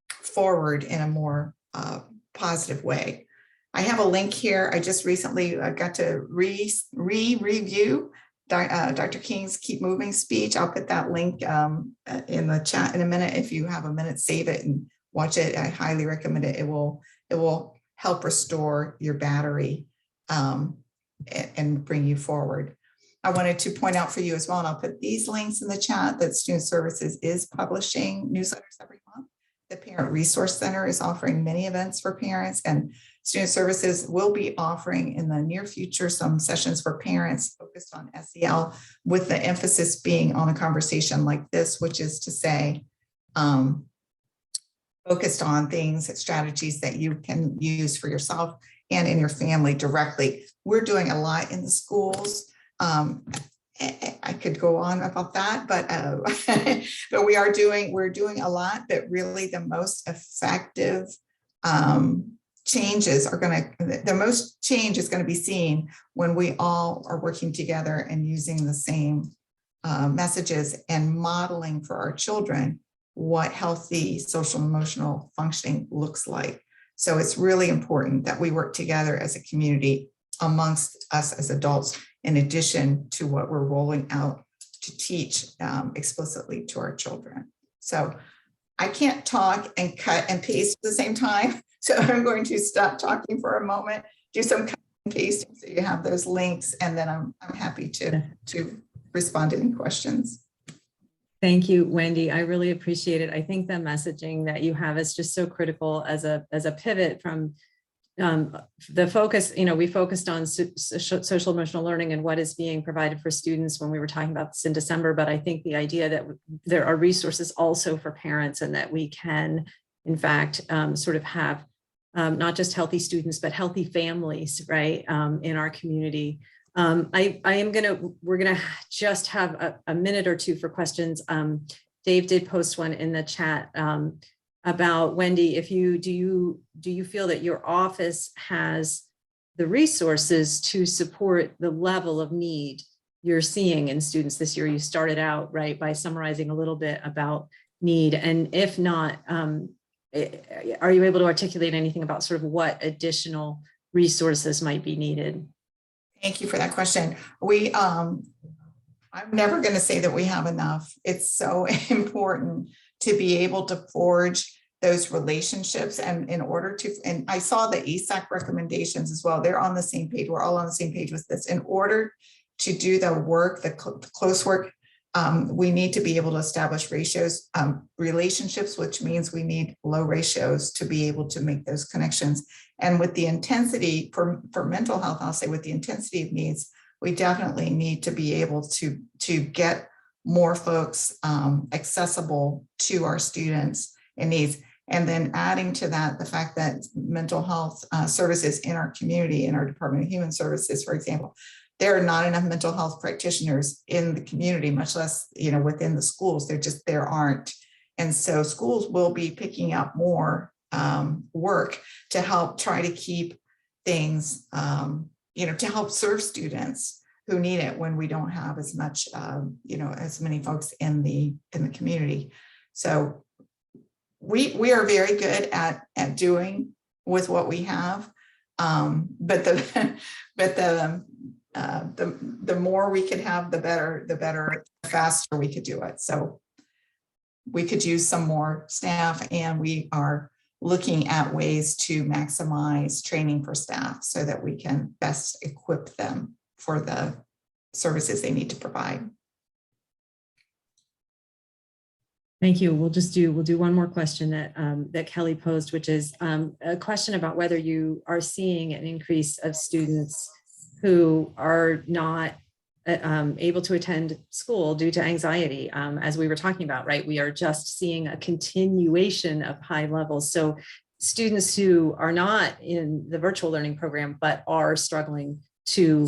forward in a more positive way. I have a link here. I just recently got to review Dr. King's Keep Moving speech. I'll put that link in the chat in a minute. If you have a minute, save it and watch it. I highly recommend it. It will help restore your battery and bring you forward. I wanted to point out for you as well, and I'll put these links in the chat, that Student Services is publishing newsletters every month. The Parent Resource Center is offering many events for parents, and Student Services will be offering in the near future some sessions for parents focused on SEL, with the emphasis being on a conversation like this, which is to say, focused on things, strategies that you can use for yourself and in your family directly. We're doing a lot in the schools I could go on about that, but but we're doing a lot, but really the most effective changes are the most change is going to be seen when we all are working together and using the same messages and modeling for our children what healthy social emotional functioning looks like. So it's really important that we work together as a community amongst us as adults, in addition to what we're rolling out to teach explicitly to our children. So I can't talk and cut and paste at the same time. So I'm going to stop talking for a moment, do some cut and pasting so you have those links, and then I'm happy to respond to any questions. Thank you, Wendy. I really appreciate it. I think the messaging that you have is just so critical as a pivot from the focus. We focused on social emotional learning and what is being provided for students when we were talking about this in December. But I think the idea that there are resources also for parents, and that we can, in fact, sort of have not just healthy students, but healthy families, right, in our community. We're gonna just have a minute or two for questions. Dave did post one in the chat about, Wendy, do you feel that your office has the resources to support the level of need you're seeing in students this year? You started out, right, by summarizing a little bit about need, and if not, are you able to articulate anything about sort of what additional resources might be needed? Thank you for that question. I'm never going to say that we have enough. It's so important to be able to forge those relationships, and in order to, and I saw the ASAC recommendations as well. They're on the same page. We're all on the same page with this. In order to do the work, the close work, we need to be able to establish relationships, which means we need low ratios to be able to make those connections. And with the intensity for mental health, I'll say with the intensity of needs, we definitely need to be able to get more folks accessible to our students in needs. And then adding to that, the fact that mental health services in our community, in our Department of Human Services, for example, there are not enough mental health practitioners in the community, much less, within the schools. There aren't. And so schools will be picking up more work to help try to keep things, to help serve students who need it when we don't have as much, as many folks in the community. So we are very good at doing with what we have, but the more we could have, the better, the faster we could do it. So we could use some more staff, and we are looking at ways to maximize training for staff so that we can best equip them for the services they need to provide. Thank you. We'll do one more question that Kelly posed, which is a question about whether you are seeing an increase of students who are not able to attend school due to anxiety, as we were talking about, right? We are just seeing a continuation of high levels. So students who are not in the virtual learning program, but are struggling to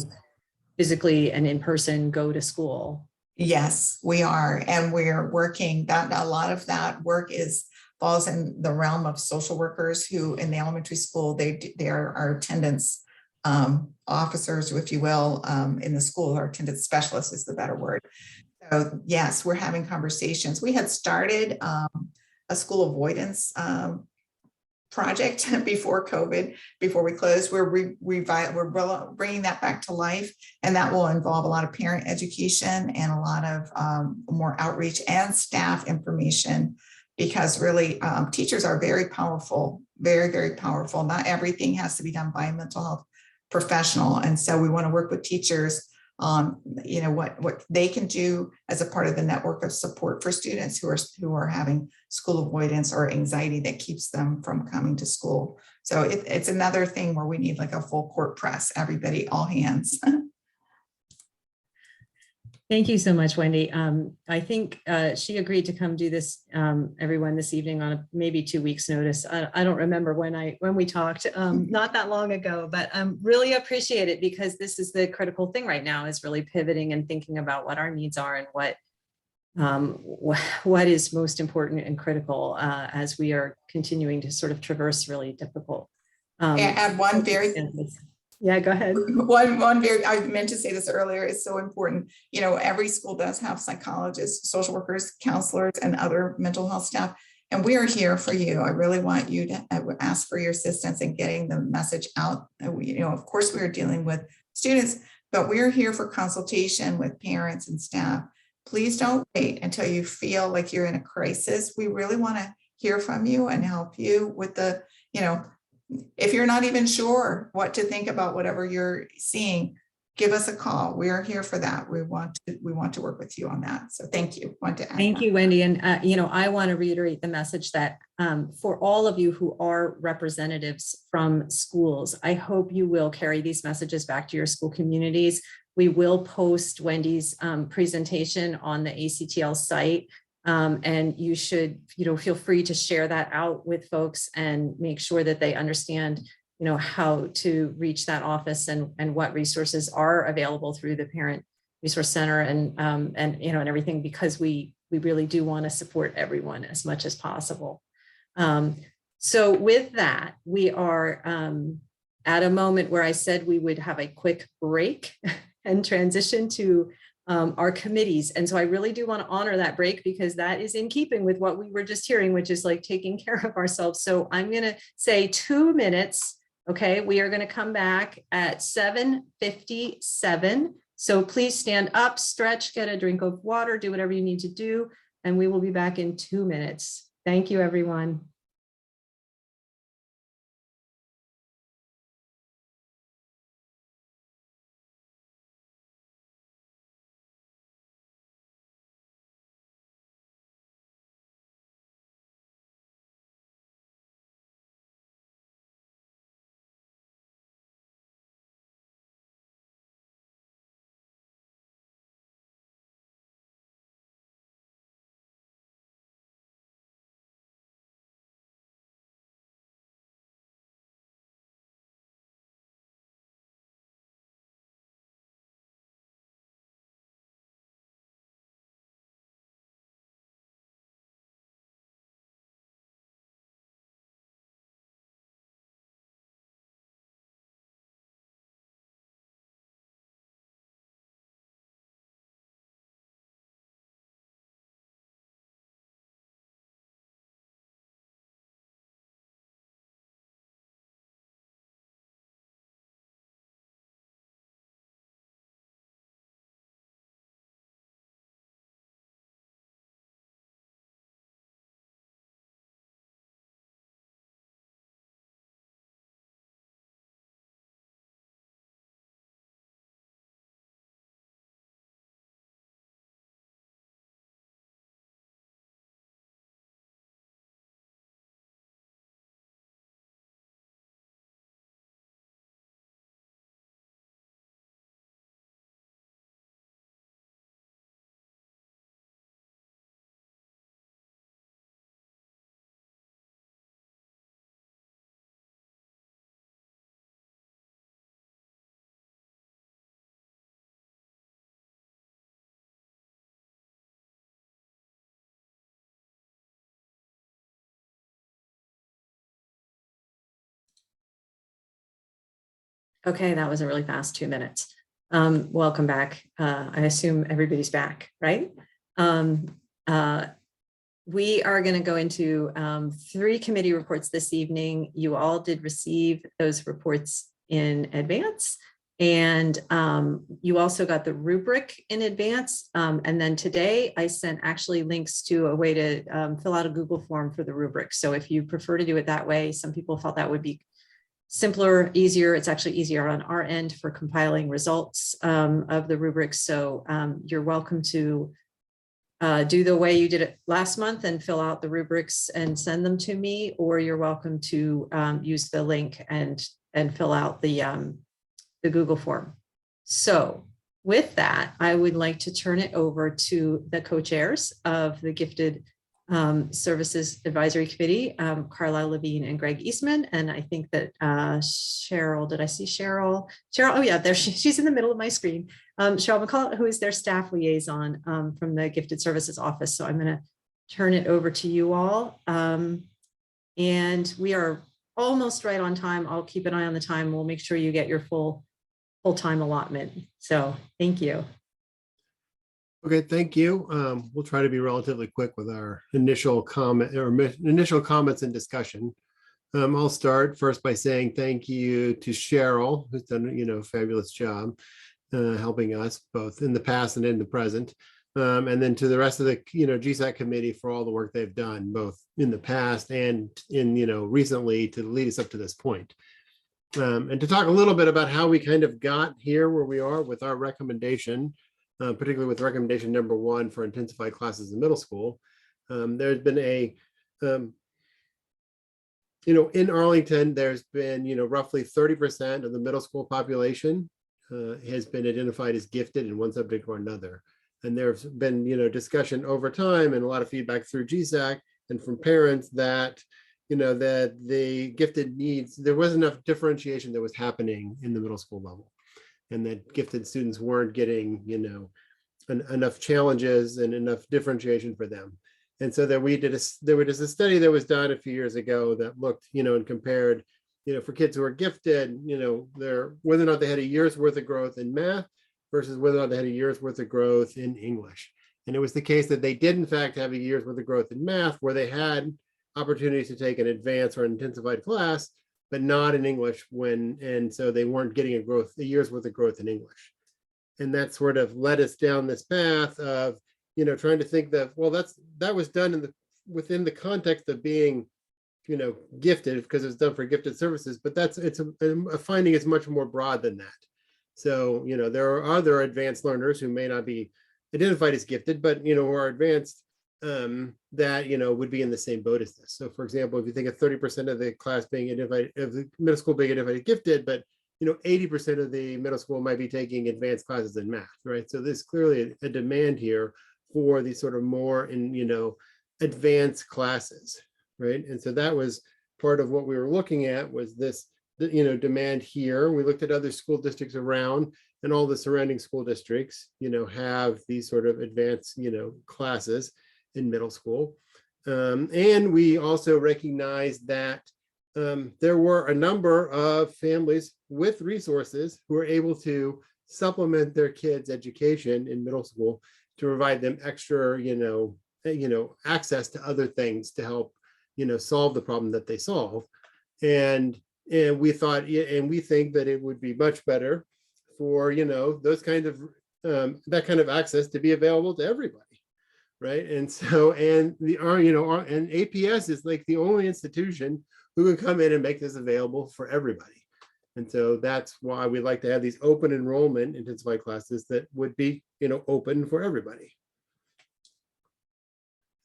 physically and in person go to school. Yes, we are. And we're working that a lot of that work falls in the realm of social workers who in the elementary school, they are our attendance officers, if you will, in the school. Our attendance specialist is the better word. So yes, we're having conversations. We had started a school avoidance project before COVID, before we closed. We're bringing that back to life, and that will involve a lot of parent education and a lot of more outreach and staff information, because really teachers are very powerful, very, very powerful. Not everything has to be done by a mental health professional. And so we want to work with teachers on, what they can do as a part of the network of support for students who are having school avoidance or anxiety that keeps them from coming to school. So it's another thing where we need like a full court press, everybody, all hands. Thank you so much, Wendy. I think she agreed to come do this, everyone, this evening on maybe 2 weeks' notice. I don't remember when we talked, not that long ago, but really appreciate it because this is the critical thing right now, is really pivoting and thinking about what our needs are and what is most important and critical as we are continuing to sort of traverse really difficult. Add one very Yeah, go ahead. One very, I meant to say this earlier, is so important. You know, every school does have psychologists, social workers, counselors, and other mental health staff. And we are here for you. I really want you to ask for your assistance in getting the message out. You know, of course, we are dealing with students, but we're here for consultation with parents and staff. Please don't wait until you feel like you're in a crisis. We really want to hear from you and help you with the, you know, if you're not even sure what to think about whatever you're seeing, give us a call. We are here for that. We want to work with you on that. So thank you. Thank you, Wendy. And you know, I want to reiterate the message that for all of you who are representatives from schools, I hope you will carry these messages back to your school communities. We will post Wendy's presentation on the ACTL site. And you should, you know, feel free to share that out with folks and make sure that they understand, you know, how to reach that office and what resources are available through the Parent Resource Center and you know, and everything, because we really do want to support everyone as much as possible. So with that, we are at a moment where I said we would have a quick break and transition to our committees. And so I really do want to honor that break because that is in keeping with what we were just hearing, which is like taking care of ourselves. So I'm going to say 2 minutes. Okay. We are going to come back at 7:57. So please stand up, stretch, get a drink of water, do whatever you need to do. And we will be back in 2 minutes. Thank you, everyone. Okay, that was a really fast 2 minutes. Welcome back. I assume everybody's back, right? We are going to go into 3 committee reports this evening. You all did receive those reports in advance, and you also got the rubric in advance. And then today I sent actually links to a way to fill out a Google form for the rubric. So if you prefer to do it that way, some people felt that would be simpler, easier. It's actually easier on our end for compiling results of the rubric. So you're welcome to do the way you did it last month and fill out the rubrics and send them to me, or you're welcome to use the link and fill out the Google form. So with that, I would like to turn it over to the co-chairs of the Gifted Services Advisory Committee, Carlisle Levine and Greg Eastman. And I think that Cheryl, did I see Cheryl? Cheryl, oh yeah, there she's in the middle of my screen. Cheryl McCall, who is their staff liaison from the Gifted Services Office. So I'm going to turn it over to you all. And we are almost right on time. I'll keep an eye on the time. We'll make sure you get your full time allotment. So thank you. Okay, thank you. We'll try to be relatively quick with our initial comments and discussion. I'll start first by saying thank you to Cheryl, who's done a fabulous job helping us both in the past and in the present. And then to the rest of the GSAC committee for all the work they've done, both in the past and in recently to lead us up to this point. And to talk a little bit about how we kind of got here where we are with our recommendation, particularly with recommendation number 1 for intensified classes in middle school. There's been in Arlington, there's been, roughly 30% of the middle school population has been identified as gifted in one subject or another. And there's been, discussion over time and a lot of feedback through GSAC and from parents that, that the gifted needs, there wasn't enough differentiation that was happening in the middle school level. And that gifted students weren't getting, enough challenges and enough differentiation for them. And so that there was a study that was done a few years ago that looked, and compared, for kids who are gifted, whether or not they had a year's worth of growth in math versus whether or not they had a year's worth of growth in English. And it was the case that they did in fact have a year's worth of growth in math where they had opportunities to take an advanced or an intensified class, but not in English and so they weren't getting a year's worth of growth in English. And that sort of led us down this path of, trying to think that, well, that was done within the context of being, gifted because it was done for gifted services, but a finding is much more broad than that. So, there are other advanced learners who may not be identified as gifted, but, who are advanced that, would be in the same boat as this. So for example, if you think of 30% of the class being identified, of the middle school being identified as gifted, but 80% of the middle school might be taking advanced classes in math, right? So there's clearly a demand here for these sort of more advanced classes, right? And so that was part of what we were looking at was this, demand here. We looked at other school districts around and all the surrounding school districts, have these sort of advanced, classes in middle school. And we also recognized that there were a number of families with resources who were able to supplement their kids' education in middle school to provide them extra, access to other things to help, solve the problem that they solve. And we thought, and we think that it would be much better for, those kind of, that kind of access to be available to everybody. Right. And so, and and APS is like the only institution who can come in and make this available for everybody. And so that's why we like to have these open enrollment intensified classes that would be, open for everybody.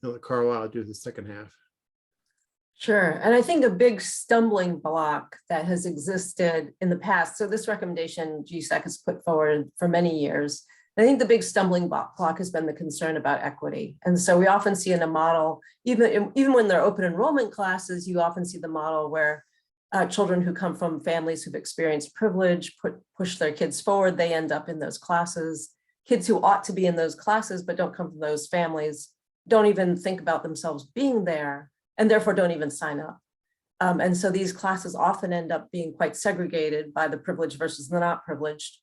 I'll let Carlisle do the second half. Sure. And I think a big stumbling block that has existed in the past, so this recommendation GSAC has put forward for many years. I think the big stumbling block has been the concern about equity. And so we often see in a model, even when they're open enrollment classes, you often see the model where children who come from families who've experienced privilege push their kids forward, they end up in those classes. Kids who ought to be in those classes but don't come from those families don't even think about themselves being there and therefore don't even sign up. And so these classes often end up being quite segregated by the privileged versus the not privileged.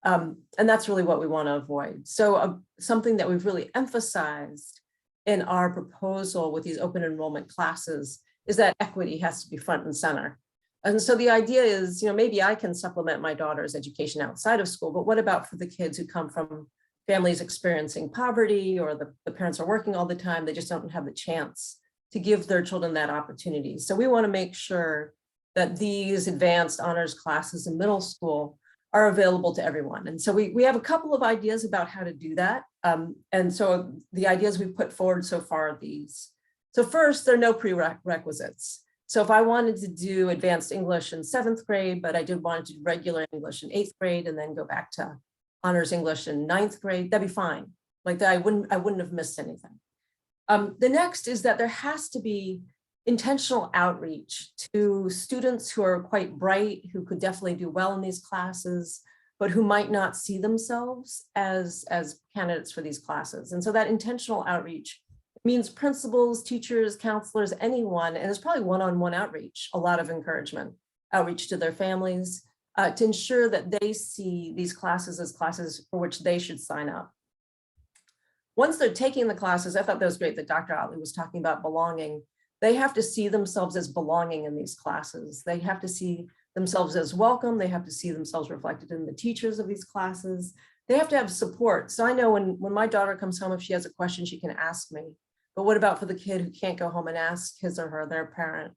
And that's really what we want to avoid. So something that we've really emphasized in our proposal with these open enrollment classes is that equity has to be front and center. And so the idea is, maybe I can supplement my daughter's education outside of school, but what about for the kids who come from families experiencing poverty or the parents are working all the time, they just don't have the chance to give their children that opportunity. So we want to make sure that these advanced honors classes in middle school are available to everyone. And so we have a couple of ideas about how to do that. And so the ideas we've put forward so far are these. So first, there are no prerequisites. So if I wanted to do advanced English in 7th grade, but I did want to do regular English in 8th grade and then go back to honors English in 9th grade, that'd be fine. Like that, I wouldn't have missed anything. The next is that there has to be intentional outreach to students who are quite bright, who could definitely do well in these classes, but who might not see themselves as candidates for these classes. And so that intentional outreach means principals, teachers, counselors, anyone, and it's probably one-on-one outreach, a lot of encouragement, outreach to their families, to ensure that they see these classes as classes for which they should sign up. Once they're taking the classes, I thought that was great that Dr. Otley was talking about belonging. They have to see themselves as belonging in these classes. They have to see themselves as welcome. They have to see themselves reflected in the teachers of these classes. They have to have support. So I know when my daughter comes home, if she has a question, she can ask me. But what about for the kid who can't go home and ask his or her, their parent?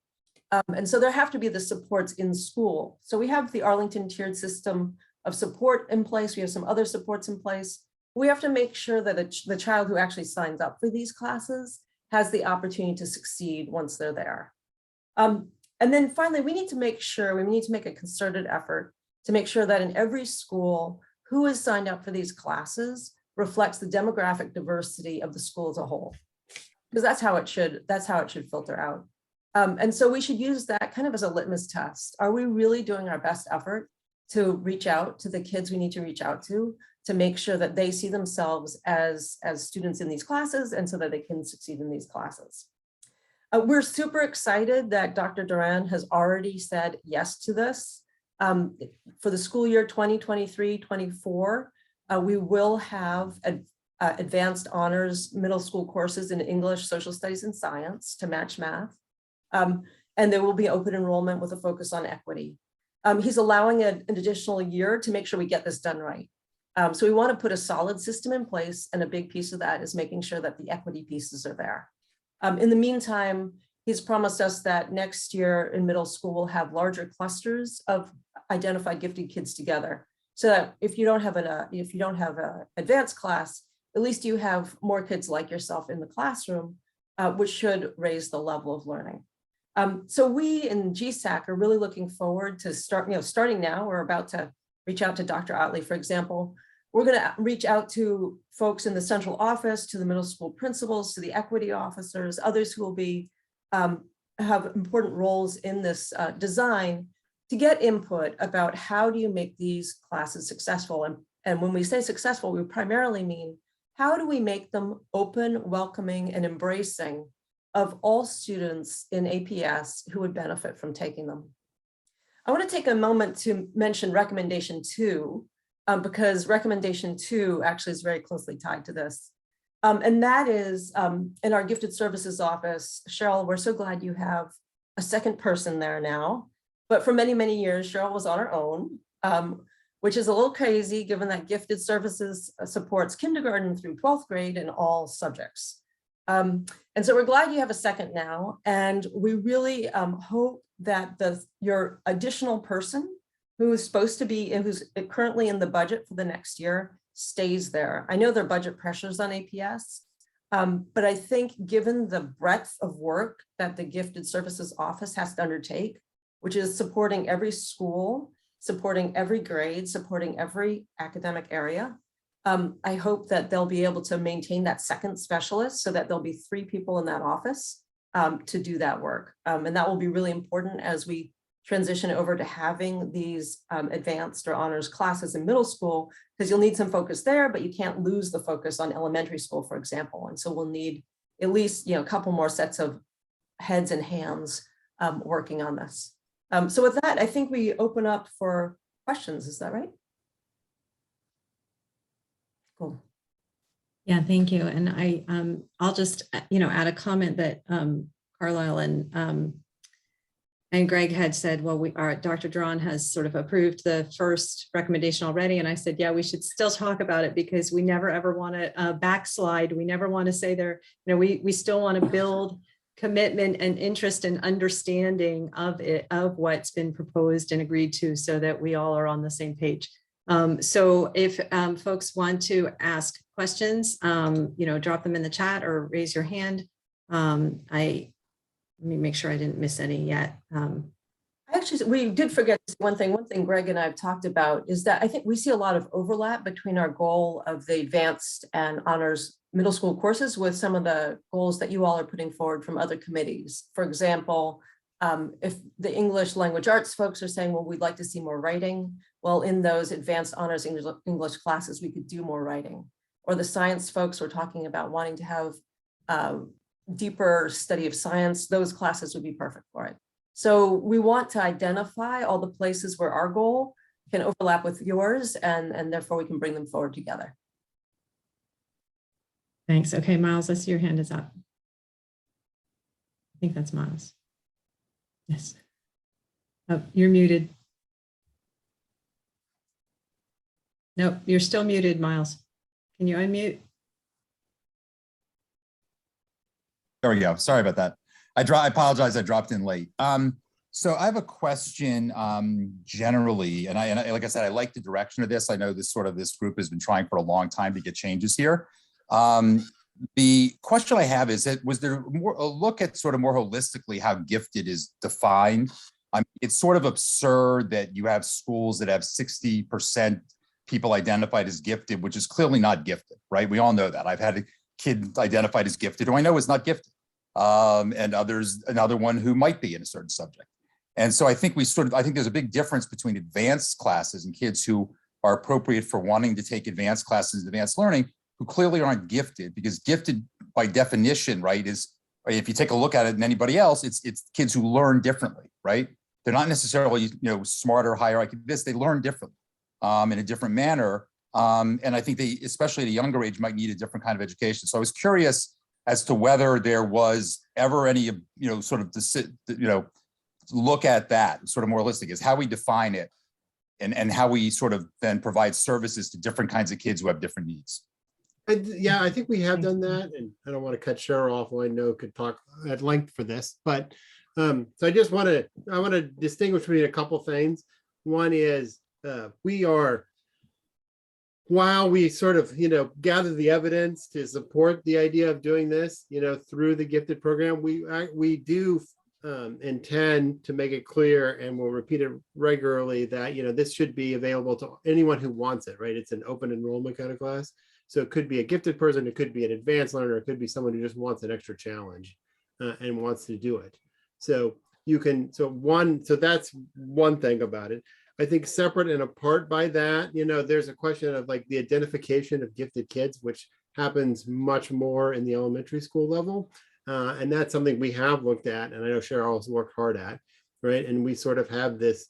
And so there have to be the supports in school. So we have the Arlington tiered system of support in place. We have some other supports in place. We have to make sure that the child who actually signs up for these classes has the opportunity to succeed once they're there. And then finally, we need to make a concerted effort to make sure that in every school who is signed up for these classes reflects the demographic diversity of the school as a whole, because that's how it should filter out. And so we should use that kind of as a litmus test. Are we really doing our best effort to reach out to the kids we need to reach out to make sure that they see themselves as students in these classes and so that they can succeed in these classes? We're super excited that Dr. Duran has already said yes to this. For the school year 2023-24, we will have advanced honors middle school courses in English, social studies, and science to match math. And there will be open enrollment with a focus on equity. He's allowing an additional year to make sure we get this done right. So we want to put a solid system in place, and a big piece of that is making sure that the equity pieces are there. In the meantime, he's promised us that next year in middle school, we'll have larger clusters of identified gifted kids together. So that if you don't have an advanced class, at least you have more kids like yourself in the classroom, which should raise the level of learning. So we in GSAC are really looking forward to starting now. We're about to reach out to Dr. Otley, for example. We're going to reach out to folks in the central office, to the middle school principals, to the equity officers, others who will be have important roles in this design, to get input about how do you make these classes successful. And when we say successful, we primarily mean how do we make them open, welcoming, and embracing of all students in APS who would benefit from taking them. I want to take a moment to mention recommendation 2, because recommendation 2 actually is very closely tied to this. And that is in our gifted services office. Cheryl, we're so glad you have a second person there now. But for many, many years, Cheryl was on her own, which is a little crazy given that gifted services supports kindergarten through 12th grade in all subjects. And so we're glad you have a second now. And we really hope that your additional person who is supposed to be, who's currently in the budget for the next year, stays there. I know there are budget pressures on APS, but I think given the breadth of work that the gifted services office has to undertake, which is supporting every school, supporting every grade, supporting every academic area, I hope that they'll be able to maintain that second specialist so that there'll be 3 people in that office to do that work. And that will be really important as we transition over to having these advanced or honors classes in middle school, because you'll need some focus there, but you can't lose the focus on elementary school, for example. And so we'll need at least a couple more sets of heads and hands working on this. So with that, I think we open up for questions. Is that right? Cool. Yeah, thank you. And I'll just add a comment that Carlisle and Greg had said, well, Dr. Duran has sort of approved the first recommendation already. And I said, yeah, we should still talk about it because we never ever want to backslide. We never want to say we still want to build commitment and interest and understanding of what's been proposed and agreed to so that we all are on the same page. So if folks want to ask questions, drop them in the chat or raise your hand. Let me make sure I didn't miss any yet. Actually, we did forget one thing. One thing Greg and I have talked about is that I think we see a lot of overlap between our goal of the advanced and honors middle school courses with some of the goals that you all are putting forward from other committees. For example, if the English language arts folks are saying, well, we'd like to see more writing. Well, in those advanced honors English classes, we could do more writing. Or the science folks were talking about wanting to have deeper study of science. Those classes would be perfect for it. So we want to identify all the places where our goal can overlap with yours, and therefore we can bring them forward together. Thanks. Okay, Miles, I see your hand is up. I think that's Miles. Yes. Oh, you're muted. Nope, you're still muted, Miles. Can you unmute? There we go. Sorry about that. I apologize. I dropped in late. So I have a question generally, and like I said, I like the direction of this. I know this group has been trying for a long time to get changes here. The question I have is that was there a look at sort of more holistically how gifted is defined? I mean, it's sort of absurd that you have schools that have 60% people identified as gifted, which is clearly not gifted, right? We all know that. I've had a kid identified as gifted who I know is not gifted. And another one who might be in a certain subject. And so I think I think there's a big difference between advanced classes and kids who are appropriate for wanting to take advanced classes and advanced learning who clearly aren't gifted, because gifted by definition, right, is, if you take a look at it than anybody else, it's kids who learn differently, right? They're not necessarily, smarter, higher IQ, they learn differently in a different manner. And I think they, especially at a younger age, might need a different kind of education. So I was curious as to whether there was ever any, sort of, look at that sort of more holistic, is how we define it and how we sort of then provide services to different kinds of kids who have different needs. Yeah, I think we have done that, and I don't want to cut Cheryl off, who I know could talk at length for this, but so I want to distinguish between a couple things. One is while we sort of, gather the evidence to support the idea of doing this, through the gifted program, we do intend to make it clear, and we'll repeat it regularly, that, this should be available to anyone who wants it, right? It's an open enrollment kind of class. So it could be a gifted person, it could be an advanced learner, it could be someone who just wants an extra challenge and wants to do it. So so that's one thing about it. I think separate and apart by that, there's a question of like the identification of gifted kids, which happens much more in the elementary school level. And that's something we have looked at, and I know Cheryl has worked hard at, right? And we sort of have this,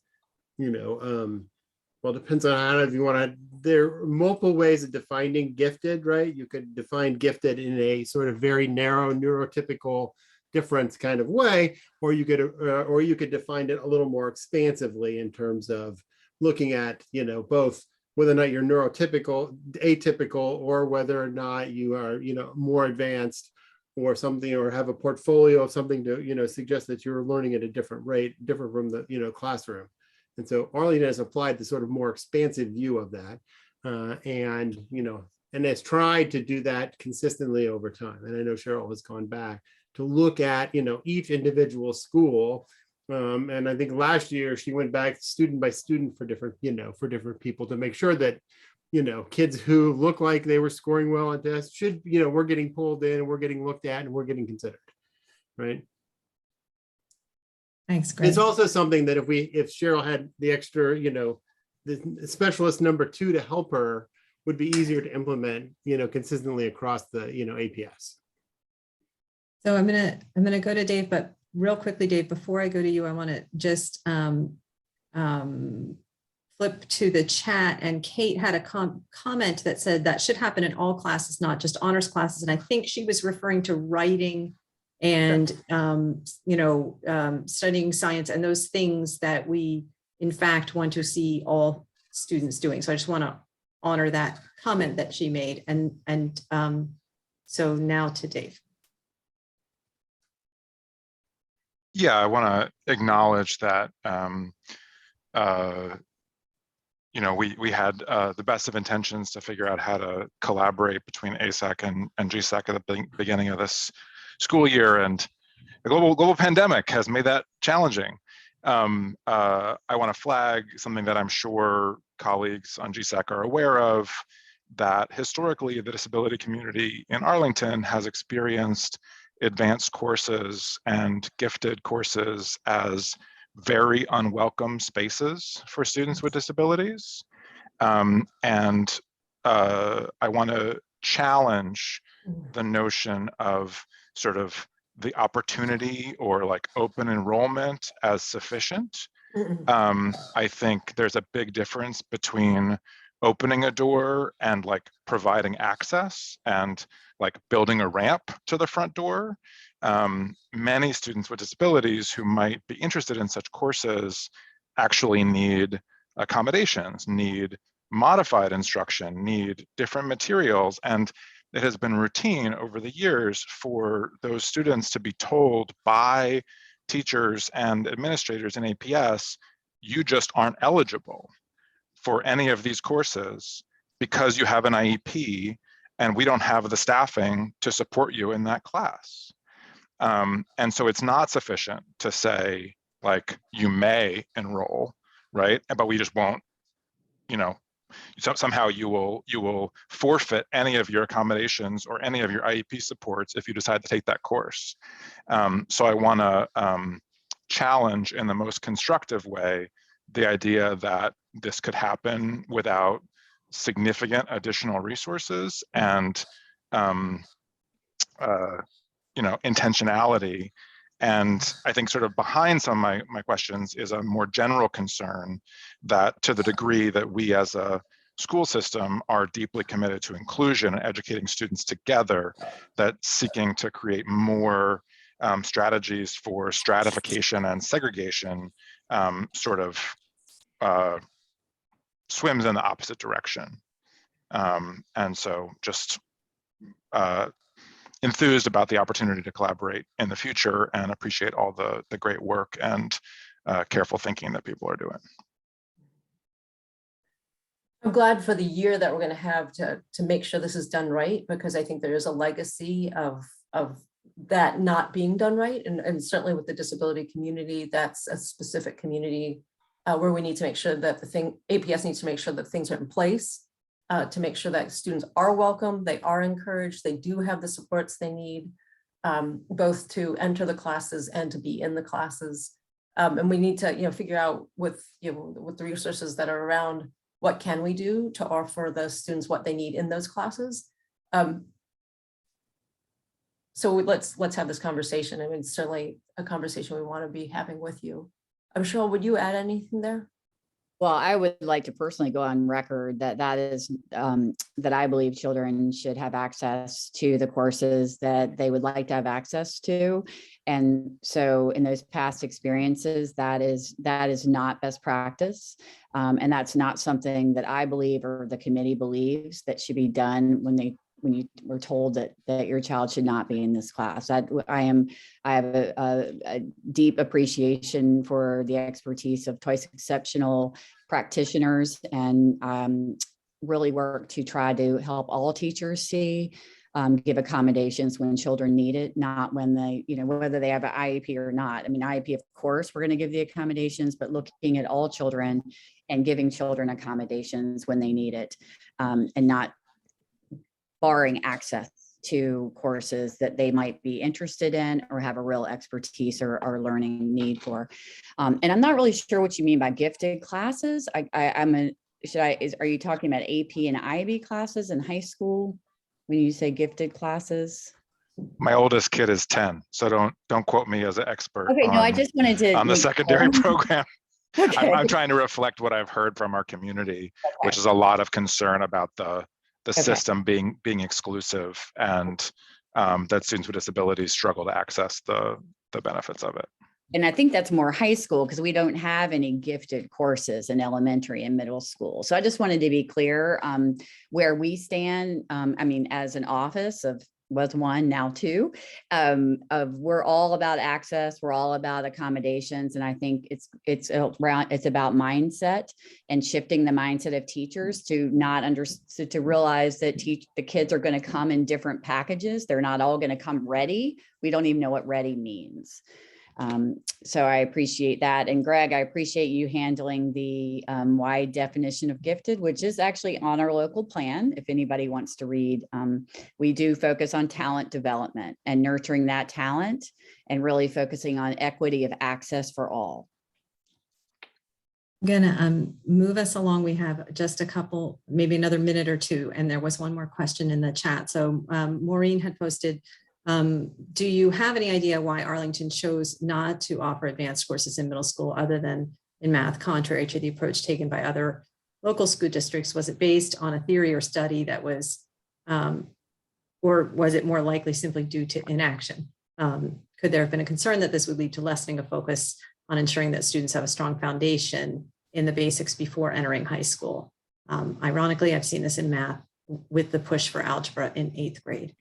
well, it depends on how you want to, there are multiple ways of defining gifted, right? You could define gifted in a sort of very narrow neurotypical difference kind of way, or you could define it a little more expansively in terms of looking at, both whether or not you're neurotypical, atypical, or whether or not you are, more advanced or something, or have a portfolio of something to, suggest that you're learning at a different rate, different from the, classroom. And so Arlington has applied the sort of more expansive view of that, and has tried to do that consistently over time. And I know Cheryl has gone back to look at, each individual school. And I think last year she went back student by student for different, for different people to make sure that, kids who look like they were scoring well on tests should, we're getting pulled in, and we're getting looked at, and we're getting considered, right? Thanks, Greg. It's also something that if Cheryl had the extra, the specialist number 2 to help her, would be easier to implement, consistently across the, APS. So I'm gonna go to Dave, but real quickly, Dave, before I go to you, I want to just flip to the chat, and Kate had a comment that said that should happen in all classes, not just honors classes. And I think she was referring to writing and, studying science and those things that we, in fact, want to see all students doing. So I just want to honor that comment that she made. And so now to Dave. Yeah, I want to acknowledge that, we had the best of intentions to figure out how to collaborate between ASAC and GSAC at the beginning of this school year, and the global pandemic has made that challenging. I want to flag something that I'm sure colleagues on GSAC are aware of, that historically the disability community in Arlington has experienced advanced courses and gifted courses as very unwelcome spaces for students with disabilities. And I want to challenge the notion of sort of the opportunity or like open enrollment as sufficient. I think there's a big difference between opening a door and like providing access and like building a ramp to the front door. Many students with disabilities who might be interested in such courses actually need accommodations, need modified instruction, need different materials. And it has been routine over the years for those students to be told by teachers and administrators in APS, you just aren't eligible for any of these courses because you have an IEP and we don't have the staffing to support you in that class. And so it's not sufficient to say, like, you may enroll, right? But we just won't, you know, somehow you will forfeit any of your accommodations or any of your IEP supports if you decide to take that course. So I want to challenge in the most constructive way the idea that this could happen without significant additional resources and you know, intentionality. And I think sort of behind some of my questions is a more general concern that to the degree that we as a school system are deeply committed to inclusion and educating students together, that seeking to create more strategies for stratification and segregation sort of swims in the opposite direction. And so just enthused about the opportunity to collaborate in the future and appreciate all the great work and careful thinking that people are doing. I'm glad for the year that we're going to have to make sure this is done right, because I think there is a legacy of that not being done right. And certainly with the disability community, that's a specific community where we need to make sure that APS needs to make sure that things are in place to make sure that students are welcome, they are encouraged, they do have the supports they need, both to enter the classes and to be in the classes. And we need to, figure out with the resources that are around, what can we do to offer the students what they need in those classes. So let's have this conversation. I mean, it's certainly a conversation we want to be having with you. Cheryl, would you add anything there? Well, I would like to personally go on record that that I believe children should have access to the courses that they would like to have access to. And so in those past experiences, that is not best practice. And that's not something that I believe or the committee believes that should be done when you were told that your child should not be in this class. I have a deep appreciation for the expertise of twice exceptional practitioners, and really work to try to help all teachers see, give accommodations when children need it, not when they, whether they have an IEP or not. I mean, IEP, of course, we're going to give the accommodations, but looking at all children and giving children accommodations when they need it, and not barring access to courses that they might be interested in or have a real expertise or learning need for. And I'm not really sure what you mean by gifted classes. Are you talking about AP and IB classes in high school when you say gifted classes? My oldest kid is 10, so don't quote me as an expert. Okay, no, I just wanted to on the secondary program. Okay. I'm trying to reflect what I've heard from our community, which is a lot of concern about the system being exclusive, and that students with disabilities struggle to access the benefits of it. And I think that's more high school, because we don't have any gifted courses in elementary and middle school. So I just wanted to be clear where we stand. I mean, as an office was one, now two, we're all about access, we're all about accommodations, and I think it's about mindset and shifting the mindset of teachers to to realize that the kids are going to come in different packages. They're not all going to come ready. We don't even know what ready means. So I appreciate that. And Greg, I appreciate you handling the wide definition of gifted, which is actually on our local plan. If anybody wants to read, we do focus on talent development and nurturing that talent and really focusing on equity of access for all. I'm gonna move us along. We have just a couple, maybe another minute or two, and there was one more question in the chat. So Maureen had posted, do you have any idea why Arlington chose not to offer advanced courses in middle school other than in math, contrary to the approach taken by other local school districts? Was it based on a theory or study that was, or was it more likely simply due to inaction? Could there have been a concern that this would lead to lessening of focus on ensuring that students have a strong foundation in the basics before entering high school? Ironically, I've seen this in math with the push for algebra in 8th grade.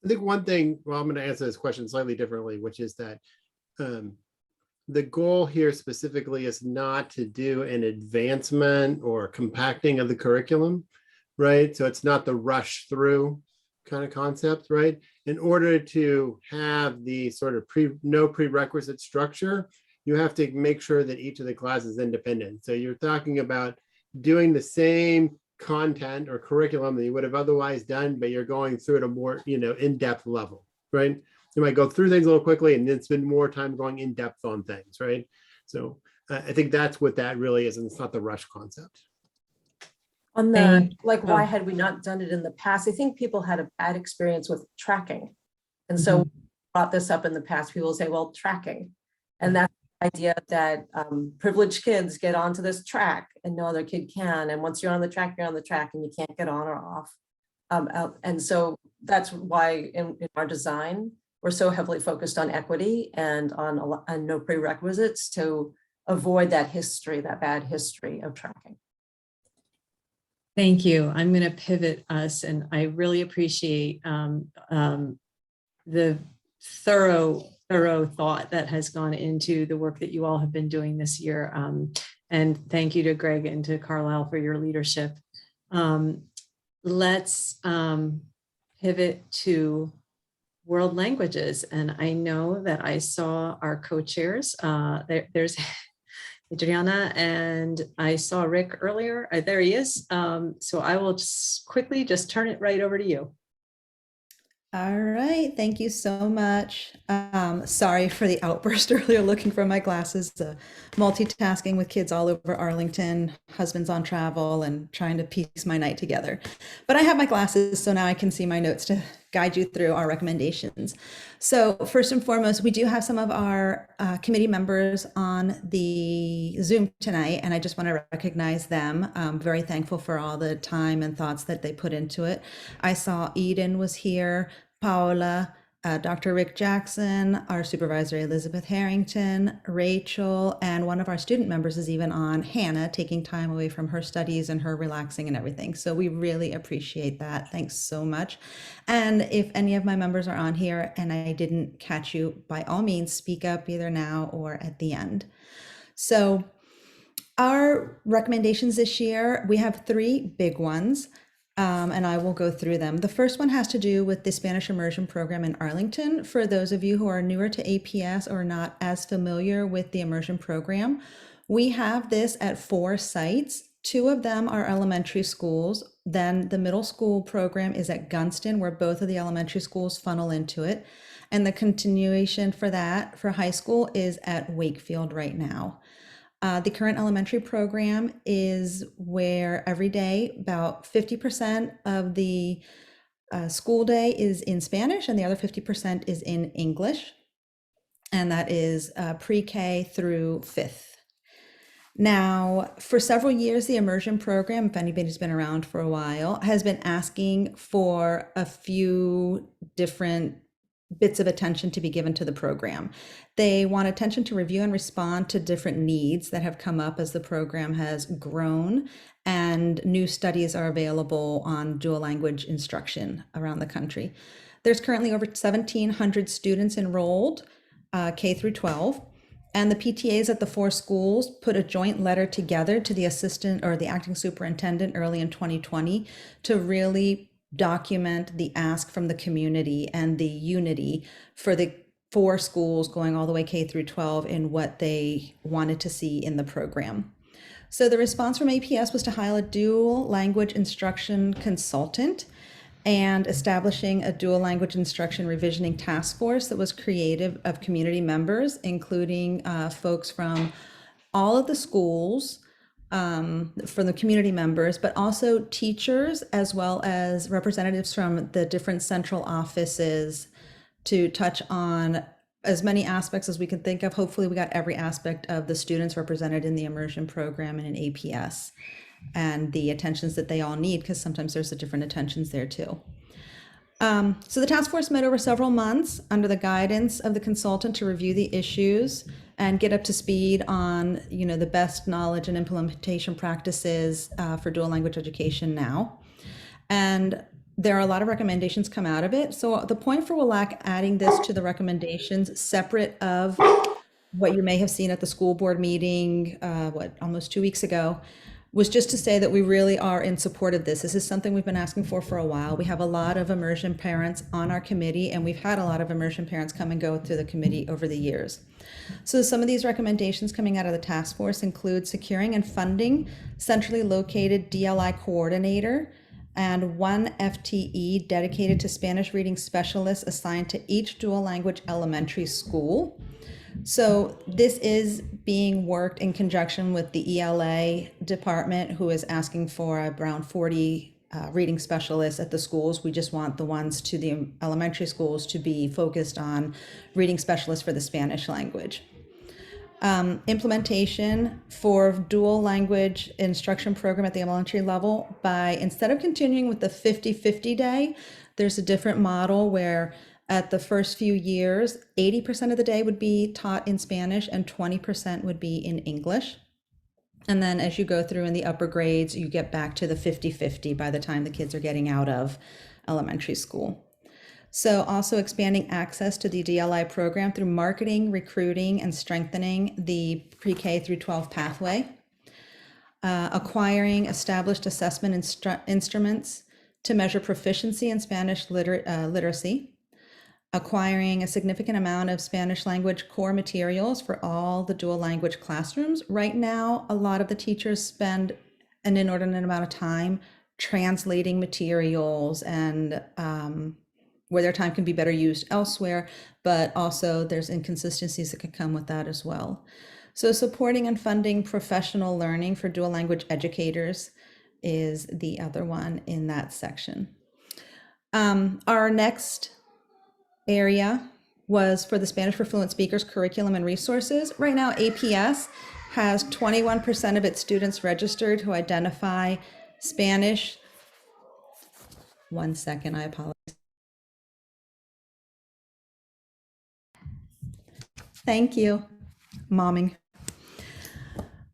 I think one thing, well, I'm going to answer this question slightly differently, which is that the goal here specifically is not to do an advancement or compacting of the curriculum, right? So it's not the rush through kind of concept, right? In order to have the sort of no prerequisite structure, you have to make sure that each of the classes is independent. So you're talking about doing the same content or curriculum that you would have otherwise done, but you're going through at a more, in-depth level, right? You might go through things a little quickly and then spend more time going in depth on things, right? So I think that's what that really is, and it's not the rush concept. On the, like, why had we not done it in the past? I think people had a bad experience with tracking. And so brought this up in the past, people say, well, tracking. And that's the idea that privileged kids get onto this track and no other kid can. And once you're on the track, you're on the track and you can't get on or off. And so that's why in our design, we're so heavily focused on equity and on no prerequisites to avoid that history, that bad history of tracking. Thank you. I'm going to pivot us, and I really appreciate the thorough thought that has gone into the work that you all have been doing this year. And thank you to Greg and to Carlisle for your leadership. Let's pivot to world languages. And I know that I saw our co-chairs. There's Adriana, and I saw Rick earlier. There he is. So I will just quickly turn it right over to you. All right, thank you so much. Sorry for the outburst earlier, looking for my glasses, multitasking with kids all over Arlington, husband's on travel, and trying to piece my night together. But I have my glasses, so now I can see my notes to guide you through our recommendations. So first and foremost, we do have some of our committee members on the Zoom tonight, and I just want to recognize them. I'm very thankful for all the time and thoughts that they put into it. I saw Eden was here, Paola, Dr. Rick Jackson, our supervisor Elizabeth Harrington, Rachel, and one of our student members is even on, Hannah, taking time away from her studies and her relaxing and everything. So we really appreciate that. Thanks so much. And if any of my members are on here and I didn't catch you, by all means, speak up either now or at the end. So our recommendations this year, we have 3 big ones. And I will go through them. The first one has to do with the Spanish Immersion program in Arlington. For those of you who are newer to APS or not as familiar with the Immersion program, we have this at 4 sites. 2 of them are elementary schools. Then the middle school program is at Gunston, where both of the elementary schools funnel into it. And the continuation for that for high school is at Wakefield right now. The current elementary program is where every day about 50% of the school day is in Spanish and the other 50% is in English. And that is pre-K through 5th. Now, for several years, the Immersion program, if anybody's been around for a while, has been asking for a few different bits of attention to be given to the program. They want attention to review and respond to different needs that have come up as the program has grown, and new studies are available on dual language instruction around the country. There's currently over 1,700 students enrolled, K through 12, and the PTAs at the 4 schools put a joint letter together to the assistant or the acting superintendent early in 2020 to really document the ask from the community and the unity for the 4 schools going all the way K through 12 in what they wanted to see in the program. So the response from APS was to hire a dual language instruction consultant and establishing a dual language instruction revisioning task force that was creative of community members, including folks from all of the schools, from the community members, but also teachers, as well as representatives from the different central offices to touch on as many aspects as we can think of. Hopefully we got every aspect of the students represented in the immersion program and in APS, and the attentions that they all need, because sometimes there's the different attentions there too. So the task force met over several months under the guidance of the consultant to review the issues and get up to speed on, the best knowledge and implementation practices for dual language education now. And there are a lot of recommendations come out of it. So the point for WLAC adding this to the recommendations separate of what you may have seen at the school board meeting, almost 2 weeks ago, was just to say that we really are in support of this. This is something we've been asking for a while. We have a lot of immersion parents on our committee, and we've had a lot of immersion parents come and go through the committee over the years. So some of these recommendations coming out of the task force include securing and funding centrally located DLI coordinator and 1 FTE dedicated to Spanish reading specialists assigned to each dual language elementary school. So this is being worked in conjunction with the ELA department, who is asking for around 40 reading specialists at the schools. We just want the ones to the elementary schools to be focused on reading specialists for the Spanish language. Implementation for dual language instruction program at the elementary level by, instead of continuing with the 50-50 day, there's a different model where at the first few years, 80% of the day would be taught in Spanish and 20% would be in English. And then as you go through in the upper grades, you get back to the 50-50 by the time the kids are getting out of elementary school. So also expanding access to the DLI program through marketing, recruiting, and strengthening the pre-K through 12 pathway. Acquiring established assessment instruments to measure proficiency in Spanish literacy. Acquiring a significant amount of Spanish language core materials for all the dual language classrooms. Right now, a lot of the teachers spend an inordinate amount of time translating materials, and where their time can be better used elsewhere, but also there's inconsistencies that could come with that as well. So supporting and funding professional learning for dual language educators is the other one in that section. Our next area was for the Spanish for Fluent Speakers curriculum and resources. Right now, APS has 21% of its students registered who identify Spanish. One second, I apologize. Thank you, momming.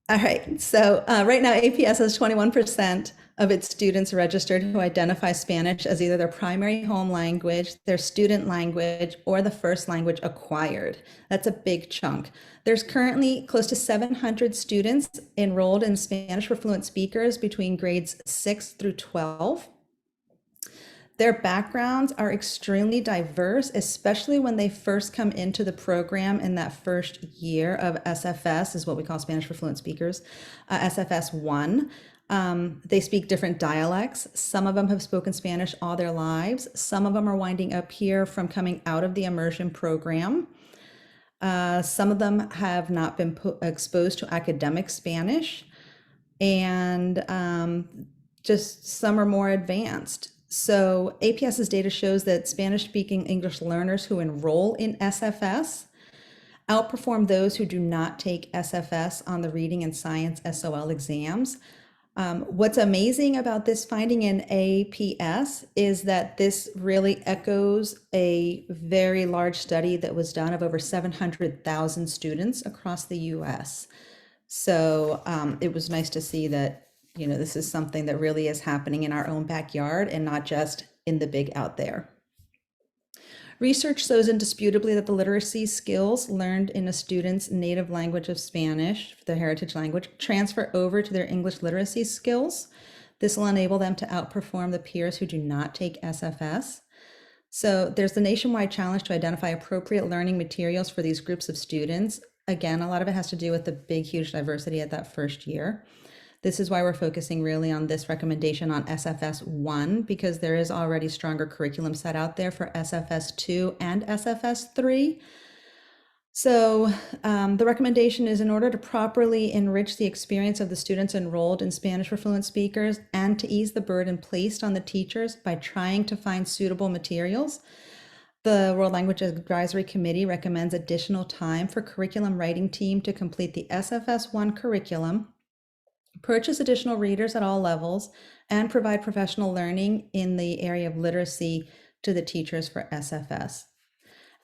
All right, so right now APS has 21% of its students registered who identify Spanish as either their primary home language, their student language, or the first language acquired. That's a big chunk. There's currently close to 700 students enrolled in Spanish for Fluent Speakers between grades 6 through 12. Their backgrounds are extremely diverse, especially when they first come into the program in that first year of SFS, is what we call Spanish for Fluent Speakers, SFS 1. They speak different dialects. Some of them have spoken Spanish all their lives. Some of them are winding up here from coming out of the immersion program. Some of them have not been exposed to academic Spanish, and just some are more advanced. So APS's data shows that Spanish-speaking English learners who enroll in SFS outperform those who do not take SFS on the reading and science SOL exams. What's amazing about this finding in APS is that this really echoes a very large study that was done of over 700,000 students across the US. So it was nice to see that, this is something that really is happening in our own backyard and not just in the big out there. Research shows indisputably that the literacy skills learned in a student's native language of Spanish, their heritage language, transfer over to their English literacy skills. This will enable them to outperform the peers who do not take SFS. So there's the nationwide challenge to identify appropriate learning materials for these groups of students. Again, a lot of it has to do with the big, huge diversity at that first year. This is why we're focusing really on this recommendation on SFS 1, because there is already stronger curriculum set out there for SFS 2 and SFS 3. So the recommendation is, in order to properly enrich the experience of the students enrolled in Spanish for Fluent Speakers and to ease the burden placed on the teachers by trying to find suitable materials, the World Language Advisory Committee recommends additional time for curriculum writing team to complete the SFS 1 curriculum, purchase additional readers at all levels, and provide professional learning in the area of literacy to the teachers for SFS.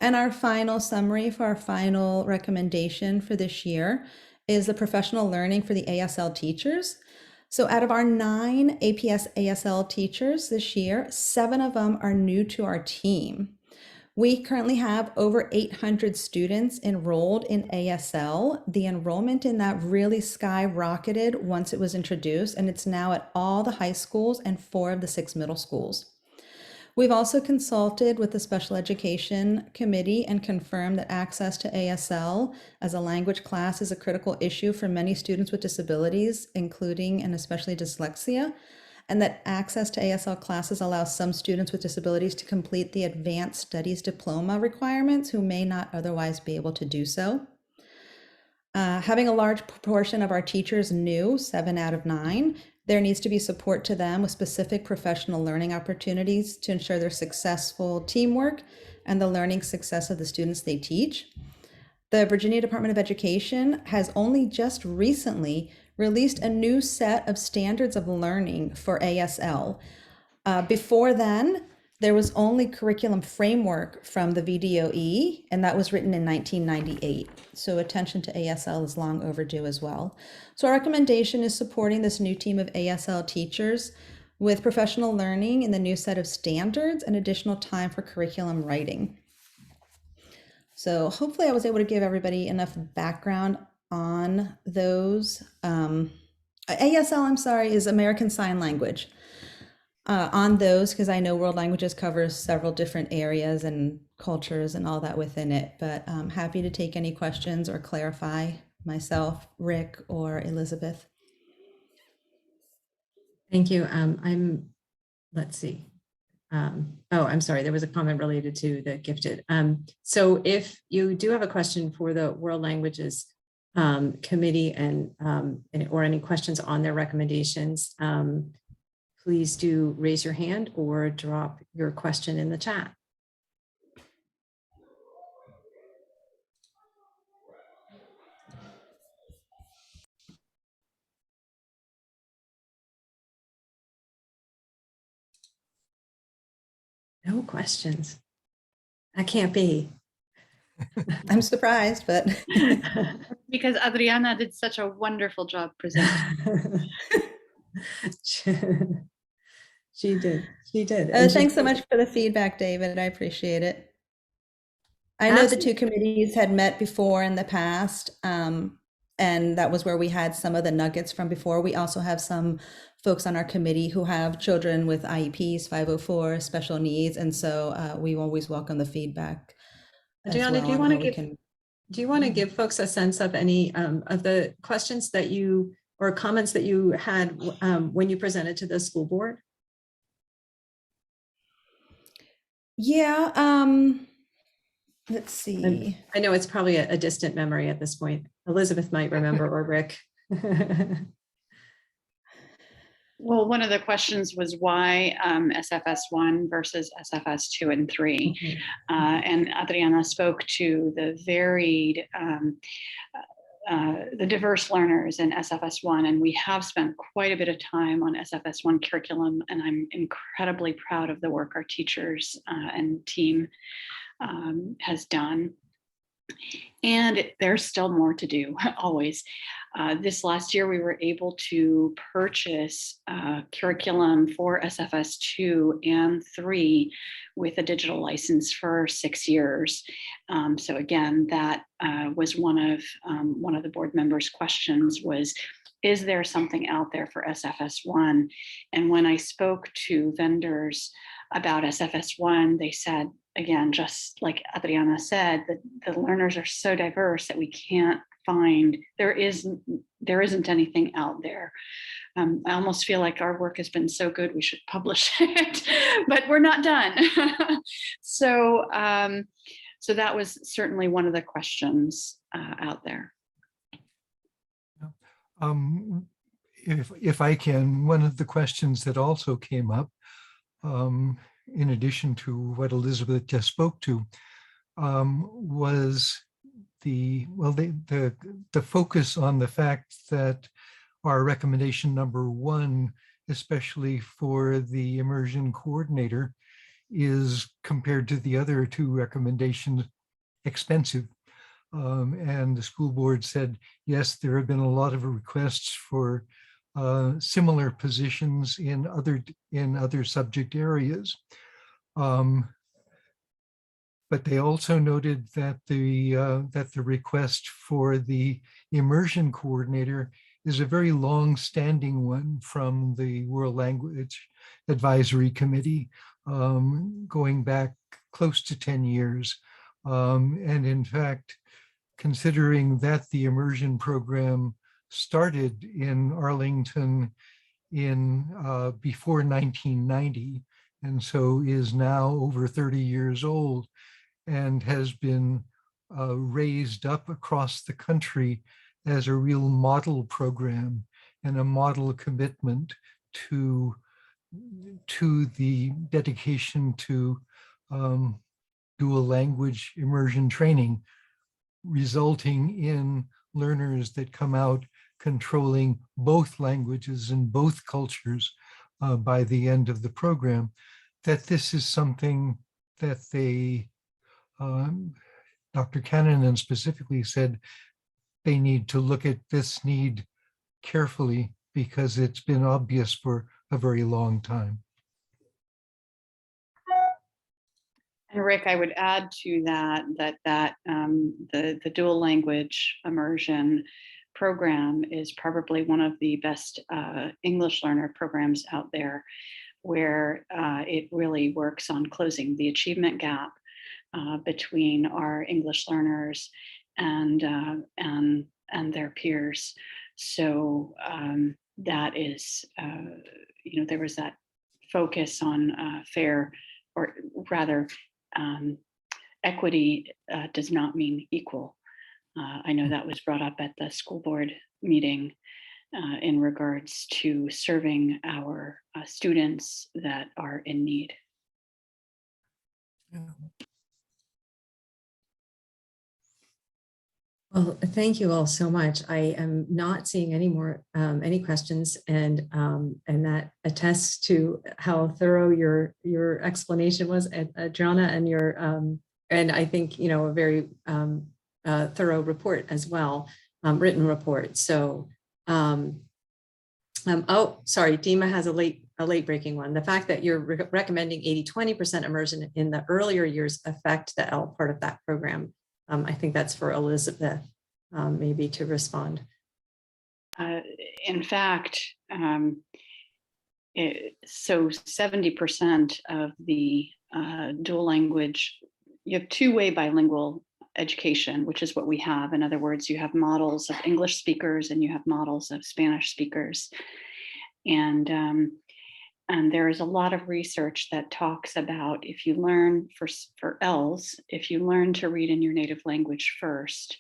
And our final summary for our final recommendation for this year is the professional learning for the ASL teachers. So out of our 9 APS ASL teachers this year, 7 of them are new to our team. We currently have over 800 students enrolled in ASL. The enrollment in that really skyrocketed once it was introduced, and it's now at all the high schools and 4 of the 6 middle schools. We've also consulted with the Special Education Committee and confirmed that access to ASL as a language class is a critical issue for many students with disabilities, including and especially dyslexia, and that access to ASL classes allows some students with disabilities to complete the Advanced Studies Diploma requirements who may not otherwise be able to do so. Having a large proportion of our teachers new, 7 out of 9, there needs to be support to them with specific professional learning opportunities to ensure their successful teamwork and the learning success of the students they teach. The Virginia Department of Education has only just recently released a new set of standards of learning for ASL. Before then, there was only curriculum framework from the VDOE, and that was written in 1998. So attention to ASL is long overdue as well. So our recommendation is supporting this new team of ASL teachers with professional learning in the new set of standards and additional time for curriculum writing. So hopefully I was able to give everybody enough background on those. ASL, I'm sorry, is American Sign Language. On those, because I know World Languages covers several different areas and cultures and all that within it, but I'm happy to take any questions or clarify myself, Rick, or Elizabeth. Thank you. Let's see. I'm sorry, there was a comment related to the gifted. So if you do have a question for the World Languages Committee and or any questions on their recommendations, please do raise your hand or drop your question in the chat. No questions. That can't be. I'm surprised, but because Adriana did such a wonderful job presenting. She did. Thanks so much for the feedback, David. I appreciate it. I know the two committees had met before in the past, and that was where we had some of the nuggets from before. We also have some folks on our committee who have children with IEPs, 504, special needs, and so we always welcome the feedback. Adriana, do you want to give folks a sense of any of the questions that you or comments that you had when you presented to the school board? Yeah, let's see. I know it's probably a distant memory at this point. Elizabeth might remember, or Rick. Well, one of the questions was why SFS 1 versus SFS 2 and 3. Mm-hmm. And Adriana spoke to the varied, the diverse learners in SFS 1, and we have spent quite a bit of time on SFS 1 curriculum, and I'm incredibly proud of the work our teachers and team has done. And there's still more to do, always. This last year, we were able to purchase curriculum for SFS 2 and 3 with a digital license for 6 years. So again, that was one of the board members' questions was, is there something out there for SFS1? And when I spoke to vendors about SFS1, they said, again, just like Adriana said, that the learners are so diverse that we can't find, there isn't anything out there. I almost feel like our work has been so good, we should publish it, but we're not done. So that was certainly one of the questions out there. If I can, one of the questions that also came up, in addition to what Elizabeth just spoke to, was the focus on the fact that our recommendation number 1, especially for the immersion coordinator, is compared to the other 2 recommendations expensive. And the school board said, yes, there have been a lot of requests for similar positions in other subject areas. But they also noted that the request for the immersion coordinator is a very long-standing one from the World Language Advisory Committee, going back close to 10 years. And in fact, considering that the immersion program started in Arlington before 1990, and so is now over 30 years old, and has been raised up across the country as a real model program and a model commitment to the dedication to dual language immersion training, resulting in learners that come out controlling both languages and both cultures by the end of the program, that this is something that they, Dr. Cannon specifically said, they need to look at this need carefully because it's been obvious for a very long time. And Rick, I would add to that the dual language immersion program is probably one of the best English learner programs out there, where it really works on closing the achievement gap between our English learners and their peers. So that is, there was that focus on fair, or rather, equity does not mean equal. I know that was brought up at the school board meeting in regards to serving our students that are in need. Well, thank you all so much. I am not seeing any more any questions, and that attests to how thorough your explanation was, Adriana, and your and I think a very thorough report as well, written report. So, oh, sorry, Dima has a late breaking one. The fact that you're recommending 80-20% immersion in the earlier years affect the L part of that program. I think that's for Elizabeth, maybe to respond. In fact, so 70% of the dual language, you have two-way bilingual education, which is what we have. In other words, you have models of English speakers and you have models of Spanish speakers. And there is a lot of research that talks about, if you learn for Ls, if you learn to read in your native language first,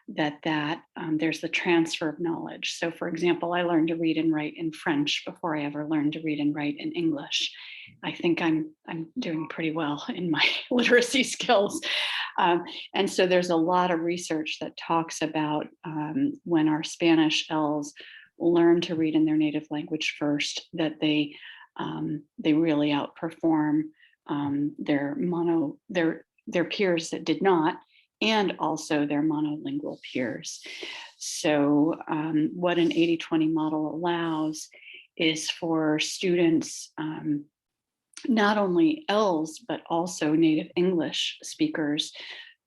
there's the transfer of knowledge. So for example, I learned to read and write in French before I ever learned to read and write in English. I think I'm doing pretty well in my literacy skills. And so there's a lot of research that talks about when our Spanish Ls learn to read in their native language first, that they really outperform their peers that did not, and also their monolingual peers. So what an 80-20 model allows is for students, not only Ls, but also native English speakers,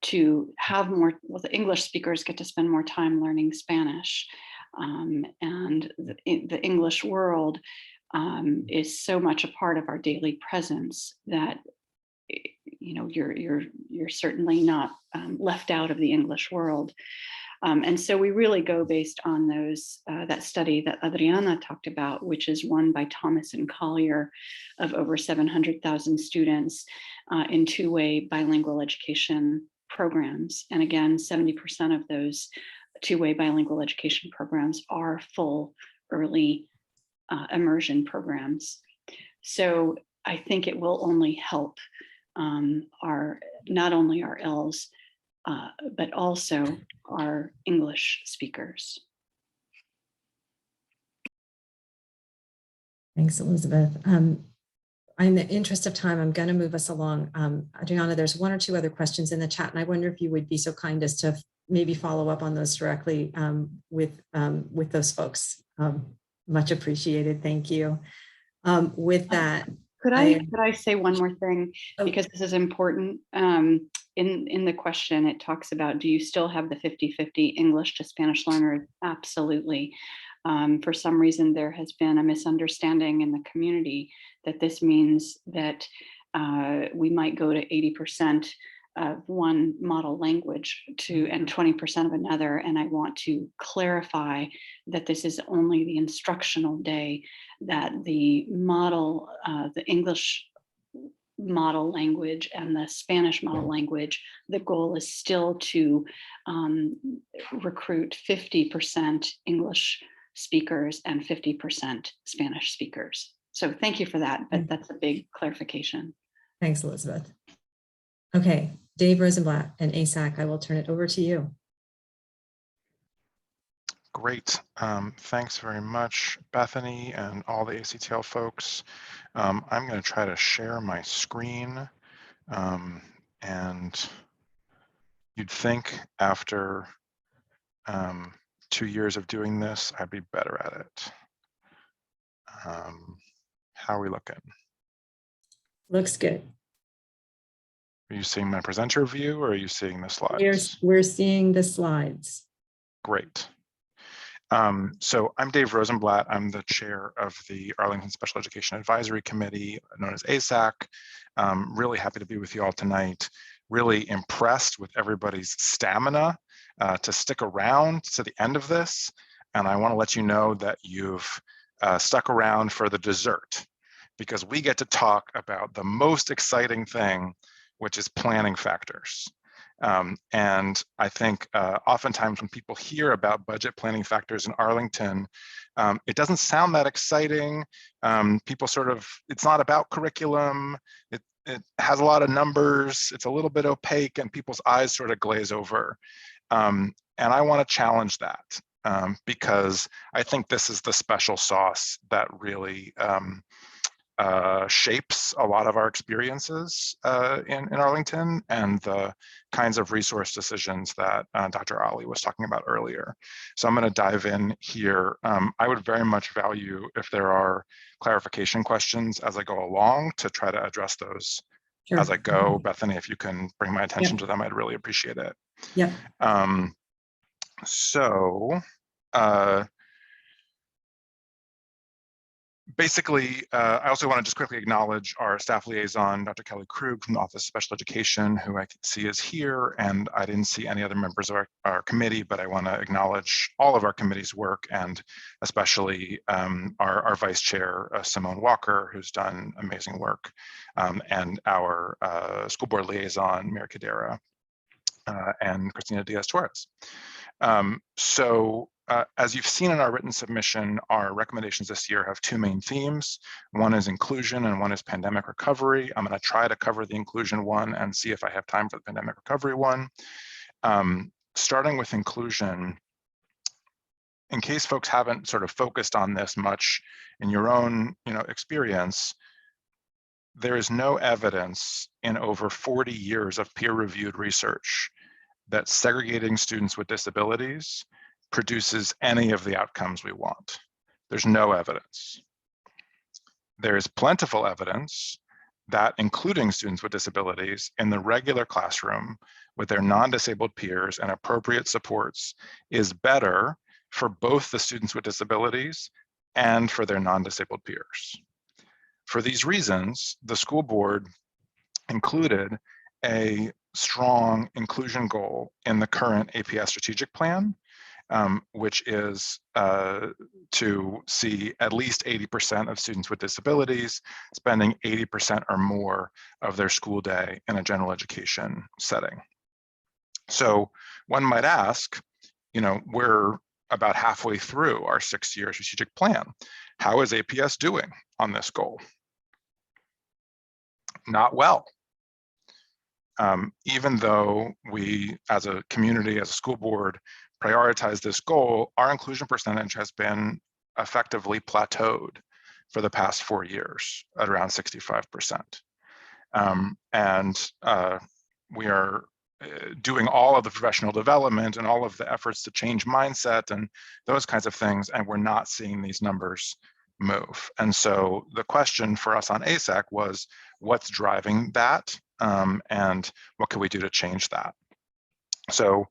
to have more, well, the English speakers get to spend more time learning Spanish. And the English world is so much a part of our daily presence that you're certainly not left out of the English world. And so we really go based on those that study that Adriana talked about, which is one by Thomas and Collier of over 700,000 students in two-way bilingual education programs. And again, 70% of those two-way bilingual education programs are full early immersion programs. So I think it will only help not only our Ls, but also our English speakers. Thanks, Elizabeth. In the interest of time, I'm going to move us along. Adriana, there's one or two other questions in the chat, and I wonder if you would be so kind as to maybe follow up on those directly with those folks. Much appreciated. Thank you. With that, could I say one more thing, because this is important? In the question, it talks about, do you still have the 50-50 English to Spanish learners? Absolutely. For some reason, there has been a misunderstanding in the community that this means that we might go to 80% of one model language and 20% of another. And I want to clarify that this is only the instructional day, that the model, the English model language and the Spanish model language, the goal is still to recruit 50% English speakers and 50% Spanish speakers. So thank you for that, but that's a big clarification. Thanks, Elizabeth. Okay, Dave Rosenblatt and ASAC, I will turn it over to you. Great. Thanks very much, Bethany, and all the ACTL folks. I'm going to try to share my screen. And you'd think after 2 years of doing this, I'd be better at it. How are we looking? Looks good. Are you seeing my presenter view, or are you seeing the slides? We're seeing the slides. Great. So I'm Dave Rosenblatt. I'm the chair of the Arlington Special Education Advisory Committee, known as ASAC. Really happy to be with you all tonight. Really impressed with everybody's stamina to stick around to the end of this. And I want to let you know that you've stuck around for the dessert, because we get to talk about the most exciting thing, which is planning factors. And I think oftentimes when people hear about budget planning factors in Arlington, it doesn't sound that exciting. People sort of, it's not about curriculum. It has a lot of numbers. It's a little bit opaque, and people's eyes sort of glaze over. And I want to challenge that because I think this is the special sauce that really shapes a lot of our experiences in Arlington, and the kinds of resource decisions that Dr. Ali was talking about earlier. So I'm going to dive in here. I would very much value if there are clarification questions as I go along to try to address those as I go. Bethany, if you can bring my attention to them, I'd really appreciate it. Yeah. Basically, I also want to just quickly acknowledge our staff liaison, Dr. Kelly Krug from the Office of Special Education, who I can see is here, and I didn't see any other members of our committee, but I want to acknowledge all of our committee's work, and especially our vice chair, Simone Walker, who's done amazing work, and our school board liaison, Mary Cadera, and Christina Diaz-Torres. As you've seen in our written submission, our recommendations this year have two main themes. One is inclusion and one is pandemic recovery. I'm going to try to cover the inclusion one and see if I have time for the pandemic recovery one. Starting with inclusion, in case folks haven't sort of focused on this much in your own experience, there is no evidence in over 40 years of peer-reviewed research that segregating students with disabilities produces any of the outcomes we want. There's no evidence. There is plentiful evidence that including students with disabilities in the regular classroom with their non-disabled peers and appropriate supports is better for both the students with disabilities and for their non-disabled peers. For these reasons, the school board included a strong inclusion goal in the current APS strategic plan, which is to see at least 80% of students with disabilities spending 80% or more of their school day in a general education setting. So one might ask, we're about halfway through our 6-year strategic plan. How is APS doing on this goal? Not well. Even though we, as a community, as a school board, prioritize this goal, our inclusion percentage has been effectively plateaued for the past 4 years at around 65%. We are doing all of the professional development and all of the efforts to change mindset and those kinds of things, and we're not seeing these numbers move. And so the question for us on ASAC was, what's driving that? And what can we do to change that? So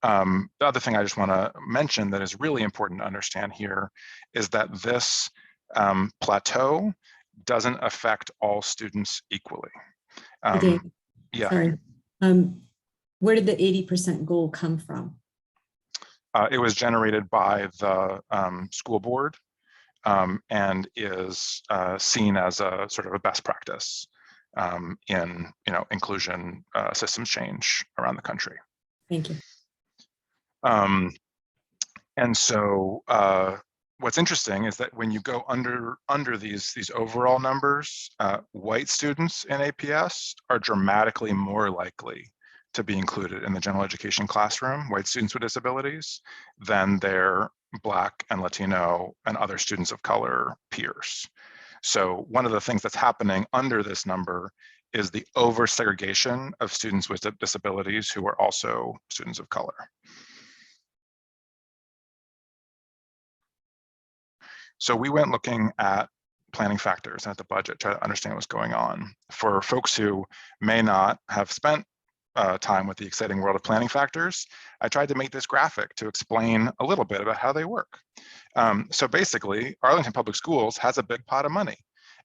the other thing I just want to mention that is really important to understand here is that this plateau doesn't affect all students equally. Dave, Yeah. sorry. Where did the 80% goal come from? It was generated by the school board and is seen as a sort of a best practice in inclusion systems change around the country. Thank you. And so what's interesting is that when you go under these overall numbers, white students in APS are dramatically more likely to be included in the general education classroom, white students with disabilities, than their Black and Latino and other students of color peers. So one of the things that's happening under this number is the over segregation of students with disabilities who are also students of color. So we went looking at planning factors and at the budget, try to understand what's going on. For folks who may not have spent time with the exciting world of planning factors, I tried to make this graphic to explain a little bit about how they work. So basically, Arlington Public Schools has a big pot of money,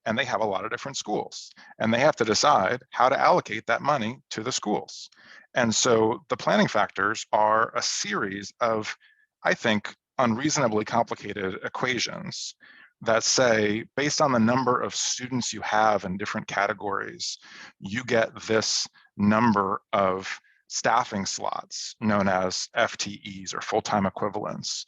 and they have a lot of different schools, and they have to decide how to allocate that money to the schools. And so the planning factors are a series of, I think, unreasonably complicated equations that say, based on the number of students you have in different categories, you get this number of staffing slots known as FTEs or full-time equivalents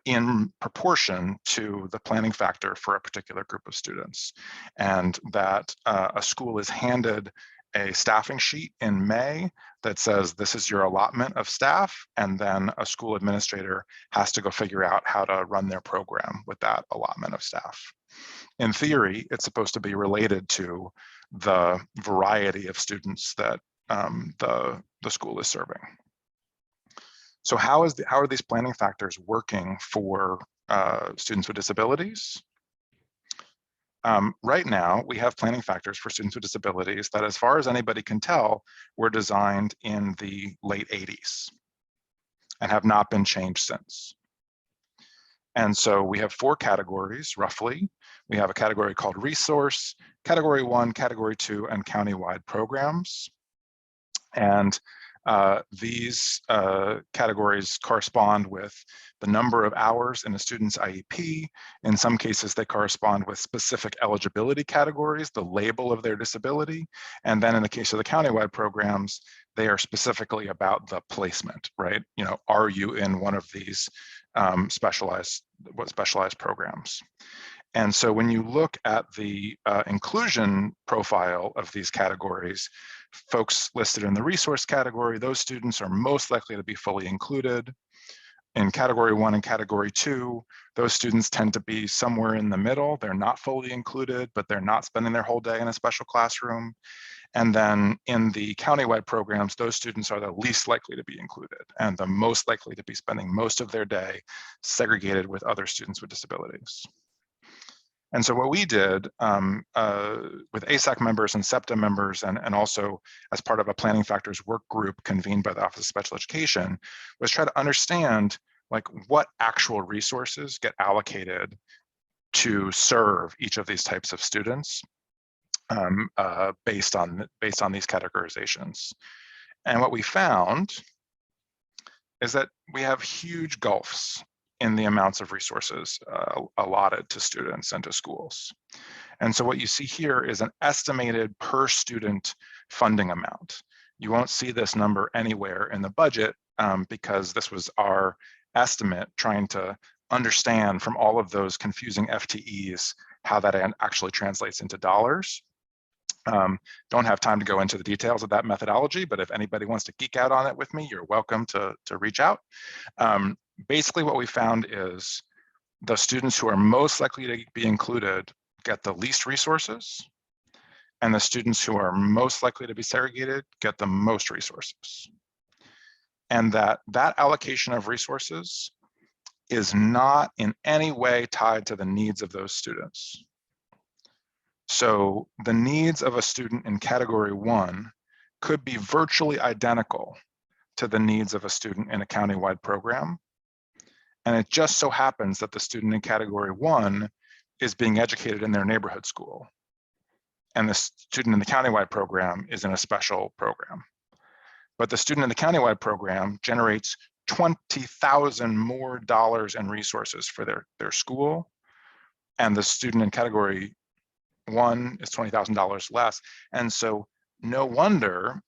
in proportion to the planning factor for a particular group of students. And that a school is handed a staffing sheet in May that says this is your allotment of staff, and then a school administrator has to go figure out how to run their program with that allotment of staff. In theory, it's supposed to be related to the variety of students that the school is serving. So how are these planning factors working for students with disabilities? Right now, we have planning factors for students with disabilities that, as far as anybody can tell, were designed in the late 80s and have not been changed since. And so we have 4 categories, roughly. We have a category called resource, category 1, category 2, and countywide programs. And these categories correspond with the number of hours in a student's IEP. In some cases, they correspond with specific eligibility categories, the label of their disability. And then in the case of the countywide programs, they are specifically about the placement, right? Are you in one of these specialized programs? And so when you look at the inclusion profile of these categories, folks listed in the resource category, those students are most likely to be fully included. In category 1 and category 2, those students tend to be somewhere in the middle. They're not fully included, but they're not spending their whole day in a special classroom. And then in the countywide programs, those students are the least likely to be included and the most likely to be spending most of their day segregated with other students with disabilities. And so what we did with ASAC members and SEPTA members and also as part of a planning factors work group convened by the Office of Special Education was try to understand, like what actual resources get allocated to serve each of these types of students based on these categorizations. And what we found is that we have huge gulfs in the amounts of resources allotted to students and to schools. And so what you see here is an estimated per student funding amount. You won't see this number anywhere in the budget because this was our estimate trying to understand from all of those confusing FTEs how that actually translates into dollars. Don't have time to go into the details of that methodology, but if anybody wants to geek out on it with me, you're welcome to reach out. Basically what we found is the students who are most likely to be included get the least resources, and the students who are most likely to be segregated get the most resources. And that allocation of resources is not in any way tied to the needs of those students. So the needs of a student in category 1 could be virtually identical to the needs of a student in a countywide program. And it just so happens that the student in category 1 is being educated in their neighborhood school, and the student in the countywide program is in a special program. But the student in the countywide program generates $20,000 more in resources for their school, and the student in category 1 is $20,000 less. And so no wonder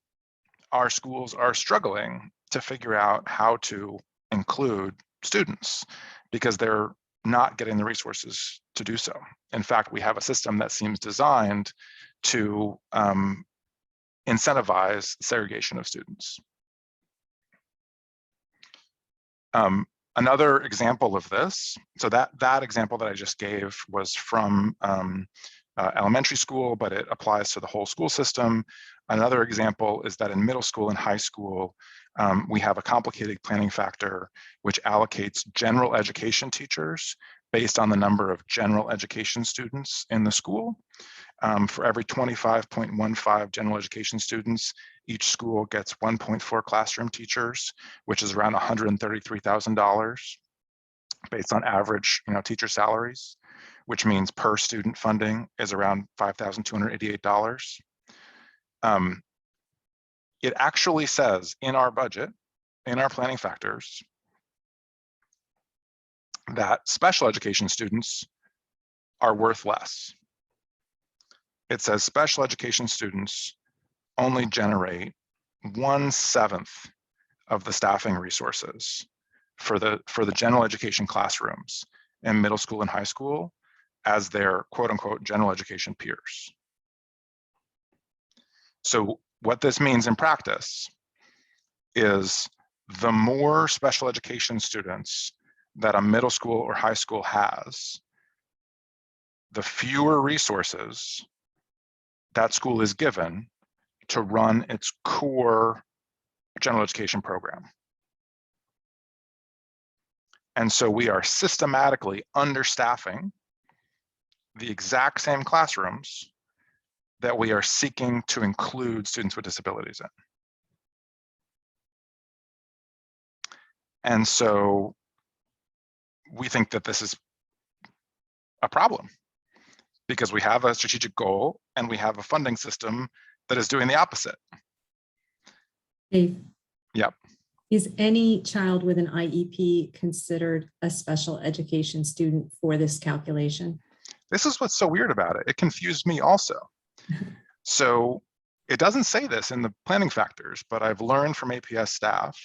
our schools are struggling to figure out how to include students, because they're not getting the resources to do so. In fact, we have a system that seems designed to incentivize segregation of students. Another example of this, so that example that I just gave was from elementary school, but it applies to the whole school system. Another example is that in middle school and high school, we have a complicated planning factor which allocates general education teachers based on the number of general education students in the school. For every 25.15 general education students, each school gets 1.4 classroom teachers, which is around $133,000 based on average, teacher salaries, which means per student funding is around $5,288. It actually says in our budget, in our planning factors, that special education students are worth less. It says special education students only generate 1/7 of the staffing resources for the general education classrooms in middle school and high school as their quote unquote general education peers. So what this means in practice is the more special education students that a middle school or high school has, the fewer resources that school is given to run its core general education program. And so we are systematically understaffing the exact same classrooms that we are seeking to include students with disabilities in. And so we think that this is a problem because we have a strategic goal and we have a funding system that is doing the opposite. Dave? Yep. Is any child with an IEP considered a special education student for this calculation? This is what's so weird about it. It confused me also. So it doesn't say this in the planning factors, but I've learned from APS staff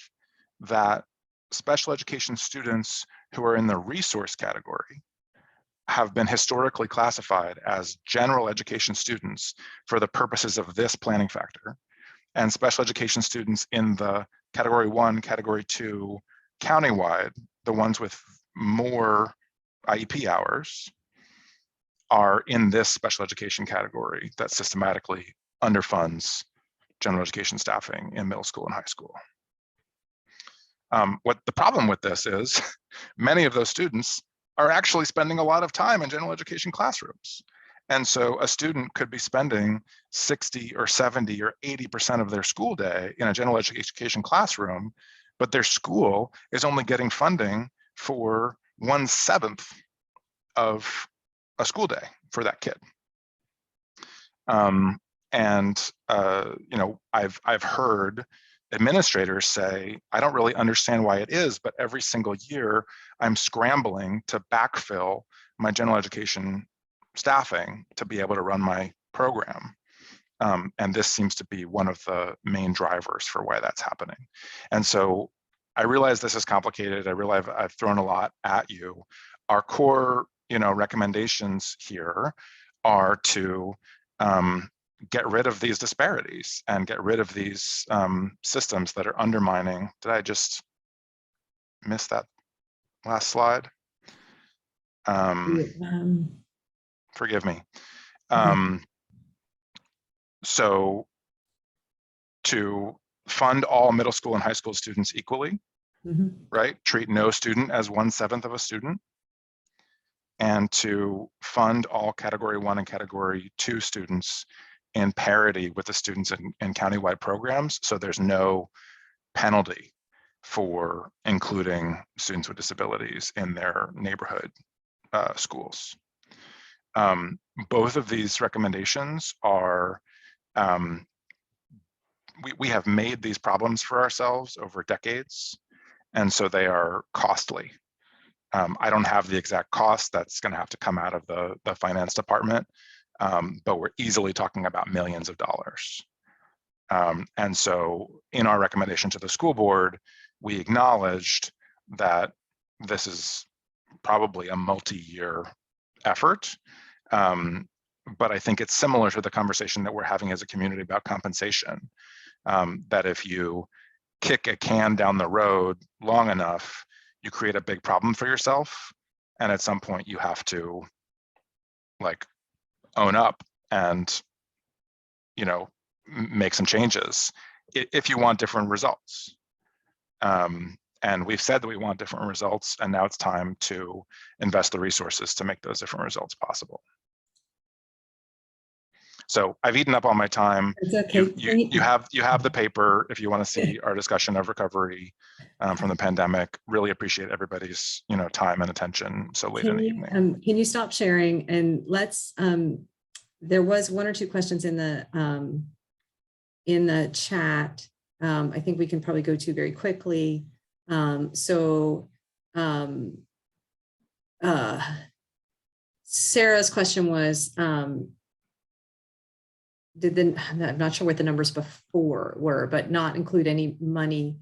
that special education students who are in the resource category have been historically classified as general education students for the purposes of this planning factor. And special education students in the category 1, category 2, countywide, the ones with more IEP hours, are in this special education category that systematically underfunds general education staffing in middle school and high school. What the problem with this is, many of those students are actually spending a lot of time in general education classrooms. And so a student could be spending 60 or 70 or 80% of their school day in a general education classroom, but their school is only getting funding for 1/7 of a school day for that kid. You know, I've heard administrators say, I don't really understand why it is, but every single year I'm scrambling to backfill my general education staffing to be able to run my program. And this seems to be one of the main drivers for why that's happening. And so I realize this is complicated. I realize I've thrown a lot at you. Our core, you know, recommendations here are to get rid of these disparities and get rid of these systems that are undermining. Did I just miss that last slide? Forgive me. So to fund all middle school and high school students equally, right? Treat no student as 1/7 of a student, and to fund all Category 1 and Category 2 students in parity with the students in countywide programs, so there's no penalty for including students with disabilities in their neighborhood schools. Both of these recommendations are, we have made these problems for ourselves over decades, and so they are costly. I don't have the exact cost that's going to have to come out of the finance department, but we're easily talking about millions of dollars. And so in our recommendation to the school board, we acknowledged that this is probably a multi-year effort. But I think it's similar to the conversation that we're having as a community about compensation, that if you kick a can down the road long enough, you create a big problem for yourself. And at some point you have to like own up and, you know, make some changes if you want different results. And we've said that we want different results, and now it's time to invest the resources to make those different results possible. So I've eaten up all my time. It's okay. You have the paper if you want to see our discussion of recovery from the pandemic. Really appreciate everybody's, you know, time and attention so late in the evening. Can you stop sharing, and let's there was 1 or 2 questions in the chat. I think we can probably go to very quickly. Sarah's question was, I'm not sure what the numbers before were, but not include any money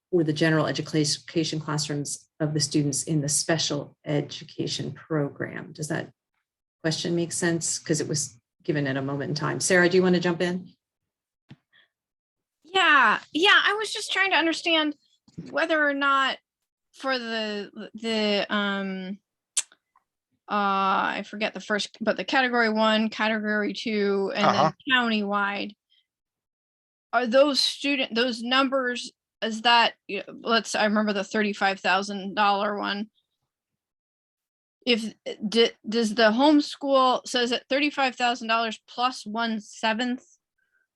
for the general education classrooms of the students in the special education program. Does that question make sense? Because it was given at a moment in time. Sarah, do you want to jump in? Yeah, I was just trying to understand whether or not for I forget the first, but the Category 1, Category 2, and then countywide, are those numbers, is that, I remember the $35,000 one. Does the homeschool, says it $35,000 plus 1/7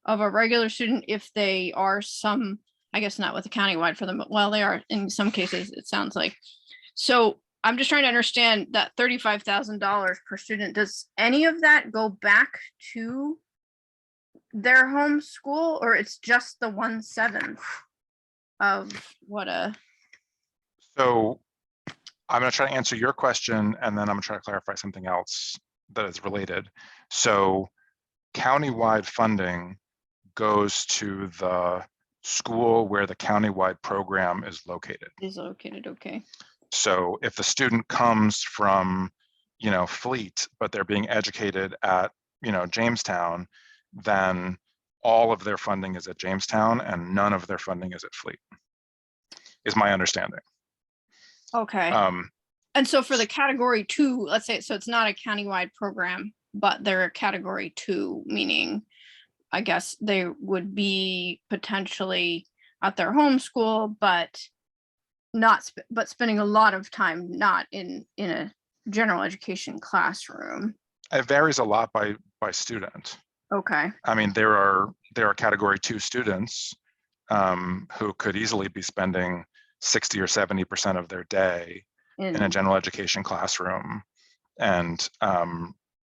of a regular student if they are some, I guess not with the countywide for them, but well, they are in some cases, it sounds like. So I'm just trying to understand that $35,000 per student. Does any of that go back to their home school, or it's just the 1/7 of what a? So I'm going to try to answer your question, and then I'm going to try to clarify something else that is related. So countywide funding goes to the school where the countywide program is located. Okay. So if the student comes from, you know, Fleet, but they're being educated at, you know, Jamestown, then all of their funding is at Jamestown and none of their funding is at Fleet, is my understanding. Okay. And so for the Category 2, let's say, so it's not a countywide program, but they're a Category 2, meaning I guess they would be potentially at their home school, but spending a lot of time not in a general education classroom. It varies a lot by student. Okay. I mean, there are Category 2 students who could easily be spending 60 or 70% of their day in a And general education classroom and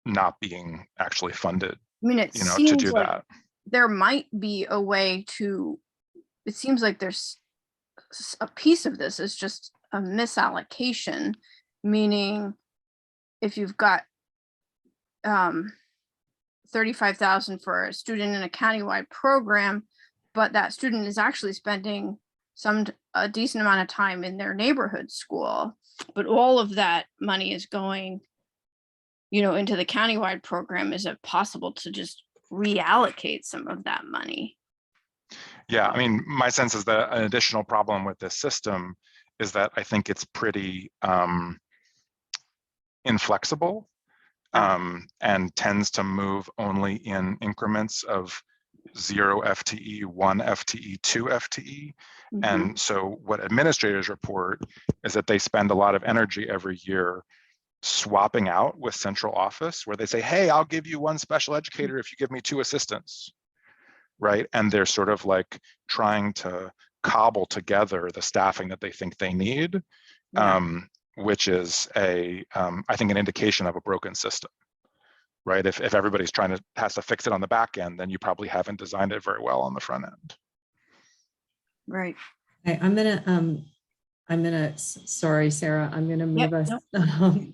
not being actually funded, I mean, it to seems do like that. there might be a way to, it seems like there's a piece of this is just a misallocation, meaning if you've got 35,000 for a student in a countywide program, but that student is actually spending a decent amount of time in their neighborhood school, but all of that money is going, into the countywide program. Is it possible to just reallocate some of that money? Yeah, I mean, my sense is that an additional problem with this system is that I think it's pretty inflexible and tends to move only in increments of 0 FTE, 1 FTE, 2 FTE. And so what administrators report is that they spend a lot of energy every year swapping out with central office, where they say, hey, I'll give you 1 special educator if you give me 2 assistants, right? And they're sort of like trying to cobble together the staffing that they think they need, which is I think an indication of a broken system, right? If everybody's has to fix it on the back end, then you probably haven't designed it very well on the front end. Right. Okay, sorry, Sarah, I'm gonna move us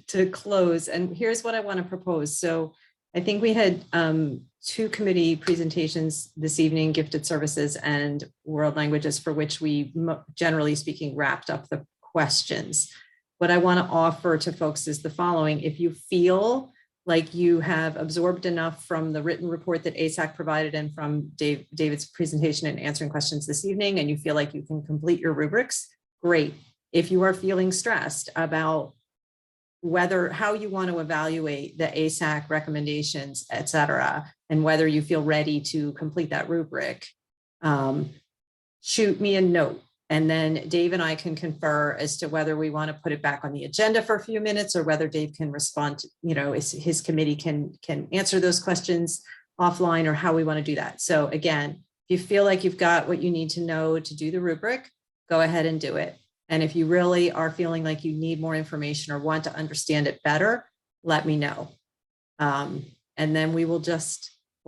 to close. And here's what I want to propose. So I think we had 2 committee presentations this evening, gifted services and world languages, for which we, generally speaking, wrapped up the questions. What I want to offer to folks is the following. If you feel like you have absorbed enough from the written report that ASAC provided and from David's presentation and answering questions this evening, and you feel like you can complete your rubrics, great. If you are feeling stressed about how you want to evaluate the ASAC recommendations, et cetera, and whether you feel ready to complete that rubric, shoot me a note. And then Dave and I can confer as to whether we want to put it back on the agenda for a few minutes, or whether Dave can respond to, his committee can answer those questions offline, or how we want to do that. So again, if you feel like you've got what you need to know to do the rubric, go ahead and do it. And if you really are feeling like you need more information or want to understand it better, let me know. And then we'll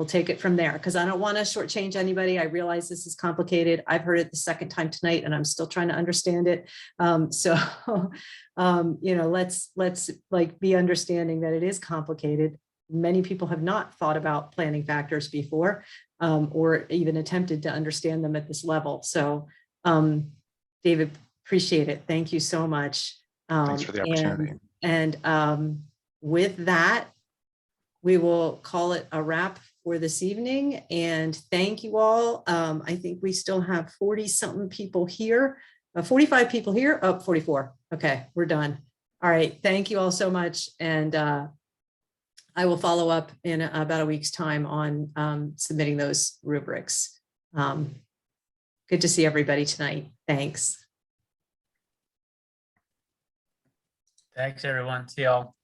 take it from there, because I don't want to shortchange anybody. I realize this is complicated. I've heard it the second time tonight and I'm still trying to understand it. Let's be understanding that it is complicated. Many people have not thought about planning factors before, or even attempted to understand them at this level. So David, appreciate it. Thank you so much. Thanks for the opportunity. And with that, we will call it a wrap for this evening. And thank you all. I think we still have 40-something people here, 45 people here. Oh, 44. Okay, we're done. All right. Thank you all so much. And I will follow up in about a week's time on submitting those rubrics. Good to see everybody tonight. Thanks. Thanks, everyone. See y'all.